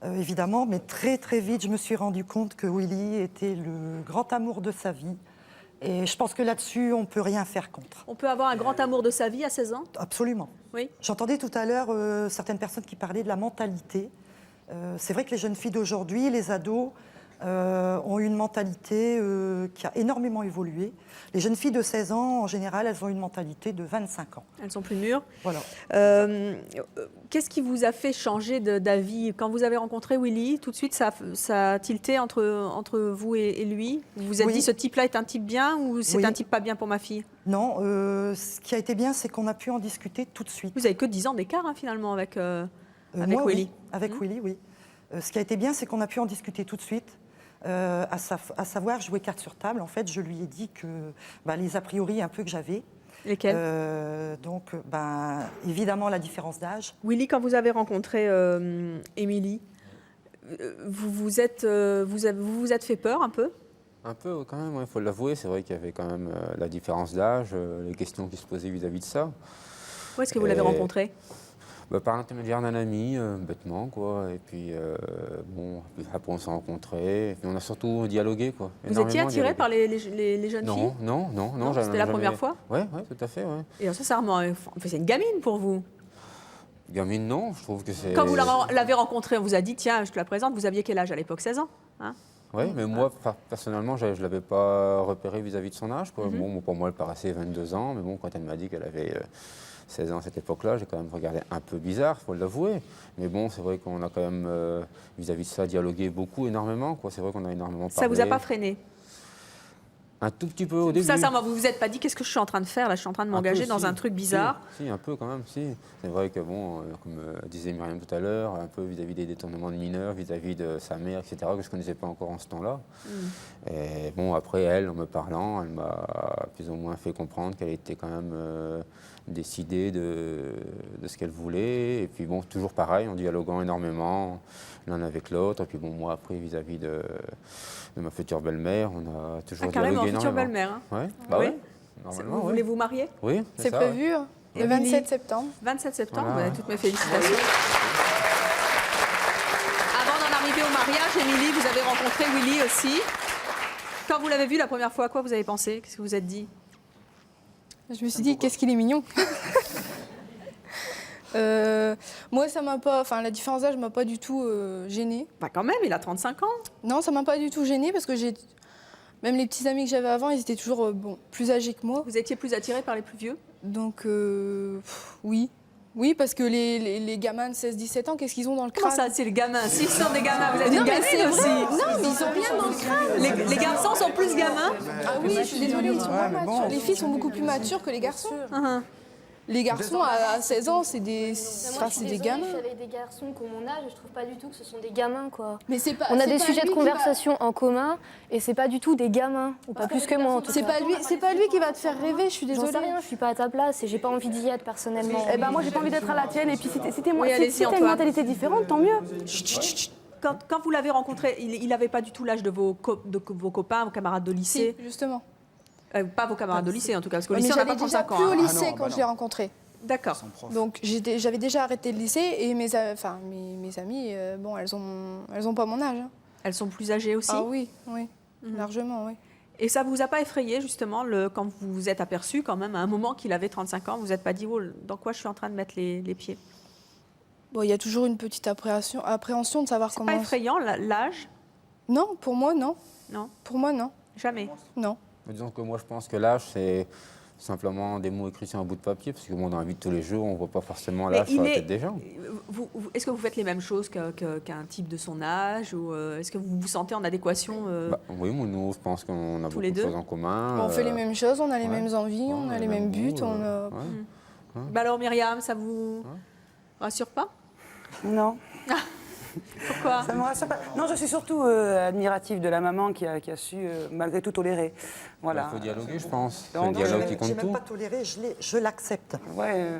Speaker 12: évidemment, mais très très vite, je me suis rendu compte que Willy était le grand amour de sa vie. Et je pense que là-dessus, on ne peut rien faire contre.
Speaker 1: On peut avoir un grand amour de sa vie à 16 ans?
Speaker 12: Absolument.
Speaker 1: Oui.
Speaker 12: J'entendais tout à l'heure certaines personnes qui parlaient de la mentalité. C'est vrai que les jeunes filles d'aujourd'hui, les ados, ont une mentalité qui a énormément évolué. Les jeunes filles de 16 ans, en général, elles ont une mentalité de 25 ans.
Speaker 1: Elles sont plus mûres.
Speaker 12: Voilà.
Speaker 1: Qu'est-ce qui vous a fait changer d'avis? Quand vous avez rencontré Willy, tout de suite, ça a tilté entre vous et lui? Vous vous êtes dit, ce type-là est un type bien ou c'est un type pas bien pour ma fille?
Speaker 12: Non, ce qui a été bien, c'est qu'on a pu en discuter tout de suite.
Speaker 1: Vous avez que 10 ans d'écart, finalement, avec
Speaker 12: moi,
Speaker 1: Willy.
Speaker 12: Oui. Avec Willy, oui. Ce qui a été bien, c'est qu'on a pu en discuter tout de suite. À savoir jouer carte sur table. En fait, je lui ai dit que les a priori un peu que j'avais.
Speaker 1: Lesquels?
Speaker 12: Donc, évidemment, la différence d'âge.
Speaker 1: Willy, quand vous avez rencontré Émilie, vous vous êtes fait peur un peu?
Speaker 13: Un peu quand même, il faut l'avouer. C'est vrai qu'il y avait quand même la différence d'âge, les questions qui se posaient vis-à-vis de ça.
Speaker 1: Où est-ce que vous l'avez rencontré?
Speaker 13: Par l'intermédiaire d'un ami, bêtement, quoi. Et puis, après on s'est rencontrés, et puis on a surtout dialogué, quoi.
Speaker 1: Vous étiez attiré par les jeunes filles?
Speaker 13: Non.
Speaker 1: C'était la première fois?
Speaker 13: Oui, tout à fait, ouais.
Speaker 1: Et ça, c'est une gamine pour vous?
Speaker 13: Gamine, non, je trouve que c'est...
Speaker 1: Quand vous l'avez rencontrée, on vous a dit, tiens, je te la présente, vous aviez quel âge à l'époque? 16 ans, hein?
Speaker 13: Oui, mais moi, personnellement, je ne l'avais pas repérée vis-à-vis de son âge, quoi. Bon, pour moi, elle paraissait 22 ans, mais bon, quand elle m'a dit qu'elle avait 16 ans à cette époque-là, j'ai quand même regardé un peu bizarre, il faut l'avouer. Mais bon, c'est vrai qu'on a quand même, vis-à-vis de ça, dialogué beaucoup, énormément, quoi. C'est vrai qu'on a énormément parlé.
Speaker 1: Ça vous a pas freiné?
Speaker 13: Un tout petit peu au début.
Speaker 1: Sincèrement, vous vous êtes pas dit, qu'est-ce que je suis en train de faire là? Je suis en train de m'engager dans un truc bizarre.
Speaker 13: Si, un peu quand même, si. C'est vrai que bon, comme disait Myriam tout à l'heure, un peu vis-à-vis des détournements de mineurs, vis-à-vis de sa mère, etc., que je ne connaissais pas encore en ce temps-là. Et bon, après elle, en me parlant, elle m'a plus ou moins fait comprendre qu'elle était quand même décidée de ce qu'elle voulait. Et puis bon, toujours pareil, en dialoguant énormément l'un avec l'autre. Et puis bon, moi après, vis-à-vis de ma future belle-mère, on a toujours dialogué énormément.
Speaker 1: Future belle-mère, hein?
Speaker 13: Ouais,
Speaker 1: oui.
Speaker 13: ouais, normalement,
Speaker 1: vous voulez vous marier?
Speaker 13: Oui,
Speaker 11: c'est prévu, le 27 septembre.
Speaker 1: 27 septembre, voilà. Vous avez toutes mes félicitations. Avant d'en arriver au mariage, Émilie, vous avez rencontré Willy aussi. Quand vous l'avez vu la première fois, à quoi vous avez pensé? Qu'est-ce que vous êtes dit?
Speaker 11: Je me suis dit, qu'est-ce qu'il est mignon. Moi, ça m'a pas, la différence d'âge m'a pas du tout gênée.
Speaker 1: Quand même, il a 35 ans.
Speaker 11: Non, ça m'a pas du tout gênée parce que même les petits amis que j'avais avant, ils étaient toujours plus âgés que moi.
Speaker 1: Vous étiez plus attirée par les plus vieux?
Speaker 11: Donc, oui. Oui, parce que les gamins de 16-17 ans, qu'est-ce qu'ils ont dans le crâne?
Speaker 1: Comment ça, c'est les gamins? S'ils sont des gamins, vous êtes une gamine aussi.
Speaker 11: Non, mais ils ont rien dans le crâne.
Speaker 1: Les garçons sont plus gamins?
Speaker 11: Ah oui, je suis désolée, ils sont pas matures. Les filles sont beaucoup plus matures que les garçons. Les garçons à 16 ans, c'est des gamins.
Speaker 14: Je suis avec des garçons qui ont mon âge et je trouve pas du tout que ce sont des gamins, quoi.
Speaker 11: Mais c'est pas.
Speaker 14: On a des sujets de conversation en commun et c'est pas du tout des gamins, ou pas plus que moi en tout cas.
Speaker 11: C'est pas lui qui va te faire rêver, je suis désolée.
Speaker 14: J'en sais rien, je suis pas à ta place et j'ai pas envie d'y être personnellement.
Speaker 5: Eh ben moi j'ai pas envie d'être à la tienne et puis si t'as une mentalité différente, tant mieux.
Speaker 1: Quand vous l'avez rencontré, il n'avait pas du tout l'âge de vos copains, vos camarades de lycée?
Speaker 11: Si, justement.
Speaker 1: Pas vos camarades de lycée en tout cas, parce qu'au lycée on n'a pas 35 ans.
Speaker 11: Plus au lycée quand je l'ai rencontré.
Speaker 1: D'accord.
Speaker 11: Donc j'avais déjà arrêté le lycée et mes amies, bon, elles ont pas mon âge.
Speaker 1: Elles sont plus âgées aussi?
Speaker 11: Ah oui, largement, oui.
Speaker 1: Et ça vous a pas effrayé justement quand vous vous êtes aperçu quand même à un moment qu'il avait 35 ans, vous vous êtes pas dit dans quoi je suis en train de mettre les pieds?
Speaker 11: Bon, il y a toujours une petite appréhension de savoir comment.
Speaker 1: C'est pas effrayant l'âge?
Speaker 11: Non, pour moi non.
Speaker 1: Non.
Speaker 11: Pour moi non.
Speaker 1: Jamais.
Speaker 11: Non.
Speaker 13: Disons que moi je pense que l'âge c'est simplement des mots écrits sur un bout de papier, parce que dans la vie de tous les jours, on ne voit pas forcément l'âge sur la tête des gens.
Speaker 1: Est-ce que vous faites les mêmes choses qu'un type de son âge, ou est-ce que vous vous sentez en adéquation?
Speaker 13: Oui, nous, je pense qu'on a beaucoup de choses en commun.
Speaker 11: On fait les mêmes choses, on a les mêmes envies, on a les mêmes buts.
Speaker 1: Alors Myriam, ça vous rassure pas?
Speaker 3: Non.
Speaker 1: Pourquoi?
Speaker 3: Ça me rassure pas. Non, je suis surtout admirative de la maman qui a su malgré tout tolérer. Voilà.
Speaker 13: Il faut dialoguer, je pense. C'est
Speaker 12: Non,
Speaker 13: le dialogue qui compte
Speaker 12: j'ai
Speaker 13: tout.
Speaker 12: même pas toléré, je l'accepte.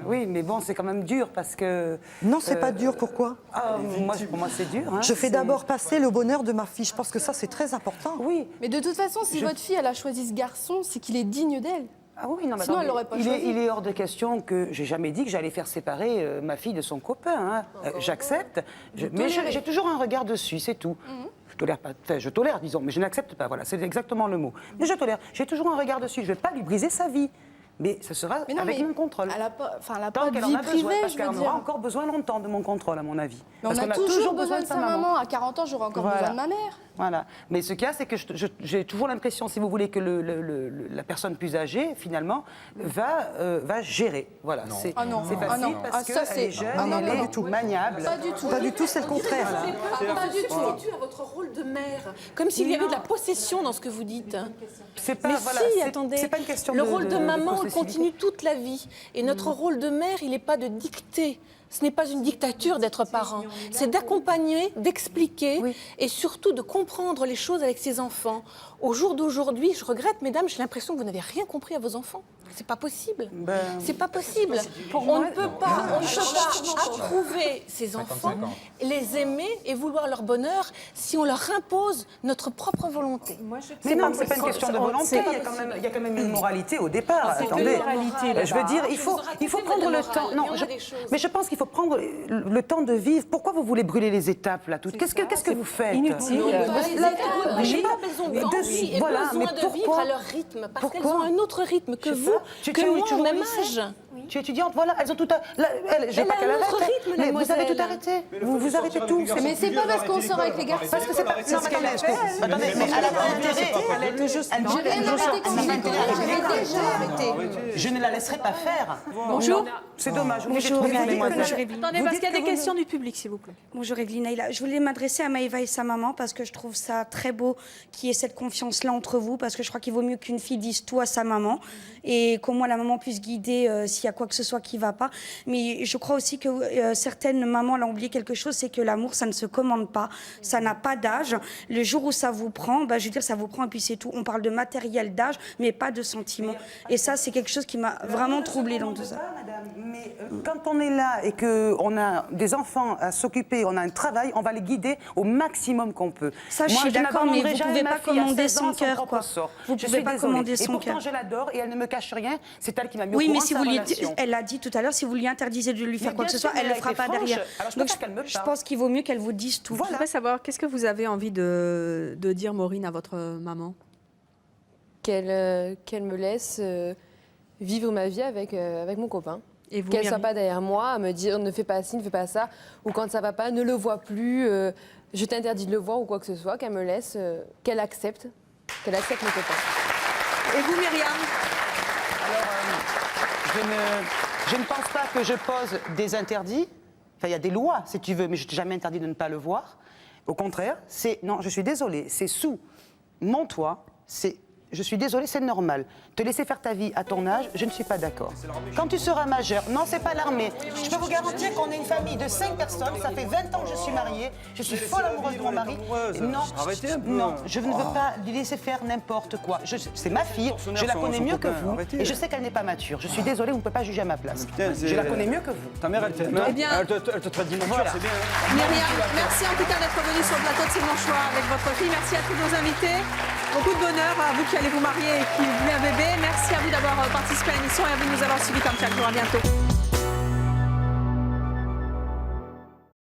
Speaker 3: Oui, mais bon, c'est quand même dur parce que...
Speaker 12: Non, c'est pas dur, pourquoi?
Speaker 3: Pour moi, c'est dur. Hein,
Speaker 12: je fais d'abord passer le bonheur de ma fille. Je pense que ça, c'est très important.
Speaker 3: Oui.
Speaker 11: Mais de toute façon, si votre fille, elle a choisi ce garçon, c'est qu'il est digne d'elle.
Speaker 3: Ah oui, non, mais
Speaker 11: sinon, elle l'aurait pas choisi.
Speaker 3: Il est hors de question que j'ai jamais dit que j'allais faire séparer ma fille de son copain. Hein. J'accepte, mais j'ai toujours un regard dessus, c'est tout. Je tolère pas, je tolère, disons, mais je n'accepte pas. Voilà, c'est exactement le mot. Mais je tolère. J'ai toujours un regard dessus. Je vais pas lui briser sa vie.
Speaker 10: mais ce sera avec mon contrôle.
Speaker 5: Elle n'a pas
Speaker 10: Tant
Speaker 5: de
Speaker 10: qu'elle en
Speaker 5: vie
Speaker 10: a besoin,
Speaker 5: privée,
Speaker 10: parce
Speaker 5: je
Speaker 10: qu'elle
Speaker 5: veux
Speaker 10: en aura
Speaker 5: dire.
Speaker 10: encore besoin longtemps de mon contrôle, à mon avis.
Speaker 5: Mais
Speaker 10: Parce
Speaker 5: on a
Speaker 10: qu'on
Speaker 5: toujours besoin de sa maman. À 40 ans, j'aurai encore besoin de ma mère.
Speaker 10: Voilà. Mais ce qu'il y a, c'est que j'ai toujours l'impression, si vous voulez, que la personne plus âgée, finalement, va gérer. Voilà. C'est facile parce qu'elle est jeune, elle est maniable.
Speaker 12: Pas du tout, c'est le contraire.
Speaker 4: Pas du tout à votre rôle de mère. Comme s'il y avait de la possession dans ce que vous dites.
Speaker 10: C'est pas,
Speaker 4: Mais
Speaker 10: voilà,
Speaker 4: si,
Speaker 10: c'est-
Speaker 4: attendez.
Speaker 10: c'est pas une question
Speaker 4: le
Speaker 10: de-
Speaker 4: rôle de
Speaker 10: de
Speaker 4: maman
Speaker 10: possessivité.
Speaker 4: continue toute la vie. Et notre rôle de mère, il n'est pas de dicter. Ce n'est pas une dictature d'être parent. C'est d'accompagner, d'expliquer et surtout de comprendre les choses avec ses enfants. Au jour d'aujourd'hui, je regrette, mesdames, j'ai l'impression que vous n'avez rien compris à vos enfants. C'est pas possible. C'est pas possible. On ne peut pas approuver ses enfants, les aimer et vouloir leur bonheur si on leur impose notre propre volonté.
Speaker 10: Mais non, c'est pas une question de volonté. Il y a quand même une moralité au départ. Attendez, je veux dire, il faut prendre le temps. Non, mais je pense qu'il faut prendre le temps de vivre. Pourquoi vous voulez brûler les étapes là toutes? Qu'est-ce que vous faites?
Speaker 6: Inutile.
Speaker 4: J'ai pas besoin d'envie et
Speaker 10: voilà,
Speaker 4: besoin
Speaker 10: mais
Speaker 4: de vivre à leur rythme, parce qu'elles ont un autre rythme que vous, que moi au même âge.
Speaker 10: Tu es étudiante, voilà, elles ont tout. Je veux pas qu'elle arrête. Mais vous avez tout arrêté. Vous arrêtez tout.
Speaker 2: Mais c'est pas parce qu'on sort avec les garçons.
Speaker 10: Parce que c'est pas. Non, mais attendez, mais elle a pas intérêt.
Speaker 2: J'ai rien arrêté quand j'avais déjà arrêté.
Speaker 10: Je ne la laisserai pas faire.
Speaker 1: Bonjour.
Speaker 10: C'est dommage.
Speaker 1: Bonjour. Attendez, parce qu'il y a des questions du public, s'il vous plaît.
Speaker 15: Bonjour Evelyne Ayla. Je voulais m'adresser à Maëva et sa maman parce que je trouve ça très beau qu'il y ait cette confiance-là entre vous, parce que je crois qu'il vaut mieux qu'une fille dise tout à sa maman et qu'au moins la maman puisse guider s'il y a quoi que ce soit qui ne va pas. Mais je crois aussi que certaines mamans l'ont oublié quelque chose, c'est que l'amour, ça ne se commande pas, ça n'a pas d'âge. Le jour où ça vous prend, je veux dire, ça vous prend et puis c'est tout. On parle de matériel, d'âge, mais pas de sentiments. Et ça, c'est quelque chose qui m'a vraiment troublée dans tout ça.
Speaker 10: Mais quand on est là et qu'on a des enfants à s'occuper, on a un travail, on va les guider au maximum qu'on peut.
Speaker 15: Ça, je suis d'accord, mais vous ne pouvez pas commander son cœur, quoi.
Speaker 10: Vous ne
Speaker 15: pouvez pas commander son cœur.
Speaker 10: Et pourtant, je l'adore et elle ne me cache rien. C'est elle qui m'a mis au
Speaker 15: oui,
Speaker 10: courant
Speaker 15: mais si
Speaker 10: de
Speaker 15: vous
Speaker 10: sa
Speaker 15: lui,
Speaker 10: relation.
Speaker 15: elle a dit tout à l'heure, si vous lui interdisez de lui faire
Speaker 10: Mais
Speaker 15: quoi que
Speaker 10: bien
Speaker 15: ce soit,
Speaker 10: sûr,
Speaker 15: elle ne le
Speaker 10: elle a
Speaker 15: fera
Speaker 10: été
Speaker 15: pas
Speaker 10: franche.
Speaker 15: derrière.
Speaker 10: Alors, je
Speaker 15: Donc,
Speaker 10: préfère qu'elle me
Speaker 15: je
Speaker 10: parle.
Speaker 15: pense qu'il vaut mieux qu'elle vous dise tout.
Speaker 1: Je voudrais savoir, qu'est-ce que vous avez envie de dire, Maureen, à votre maman?
Speaker 2: Qu'elle me laisse vivre ma vie avec mon copain.
Speaker 1: Et vous,
Speaker 2: Qu'elle ne
Speaker 1: Myriam
Speaker 2: soit pas derrière moi à me dire ne fais pas ci, ne fais pas ça, ou quand ça ne va pas, ne le vois plus, je t'interdis de le voir ou quoi que ce soit, qu'elle me laisse, qu'elle accepte mon copain.
Speaker 1: Et vous, Myriam?
Speaker 10: Je ne pense pas que je pose des interdits. Enfin, il y a des lois, si tu veux, mais je t'ai jamais interdit de ne pas le voir. Au contraire, non, je suis désolée, c'est sous mon toit, je suis désolée, c'est normal. Te laisser faire ta vie à ton âge, je ne suis pas d'accord. Quand tu seras majeur, non, c'est pas l'armée. Je peux vous garantir qu'on est une famille de 5 personnes, ça fait 20 ans que je suis mariée, je suis folle amoureuse de mon mari. Non,
Speaker 8: Arrêtez un peu.
Speaker 10: non, je ne veux pas lui laisser faire n'importe quoi. C'est ma fille, je la connais mieux que vous, et je sais qu'elle n'est pas mature. Je suis désolée, vous ne pouvez pas juger à ma place. Je la connais mieux que vous.
Speaker 8: Ta mère, elle t'aime.
Speaker 1: Eh bien-
Speaker 8: Elle te traite d'immature,
Speaker 10: Voilà.
Speaker 8: c'est bien.
Speaker 1: Myriam, merci en tout cas d'être venue sur le plateau de C'est mon choix avec votre fille. Merci à tous nos invités. Beaucoup de bonheur à vous qui allez vous marier et qui voulez un bébé. Merci à vous d'avoir participé à l'émission et à vous de nous avoir suivis comme chaque jour. À bientôt.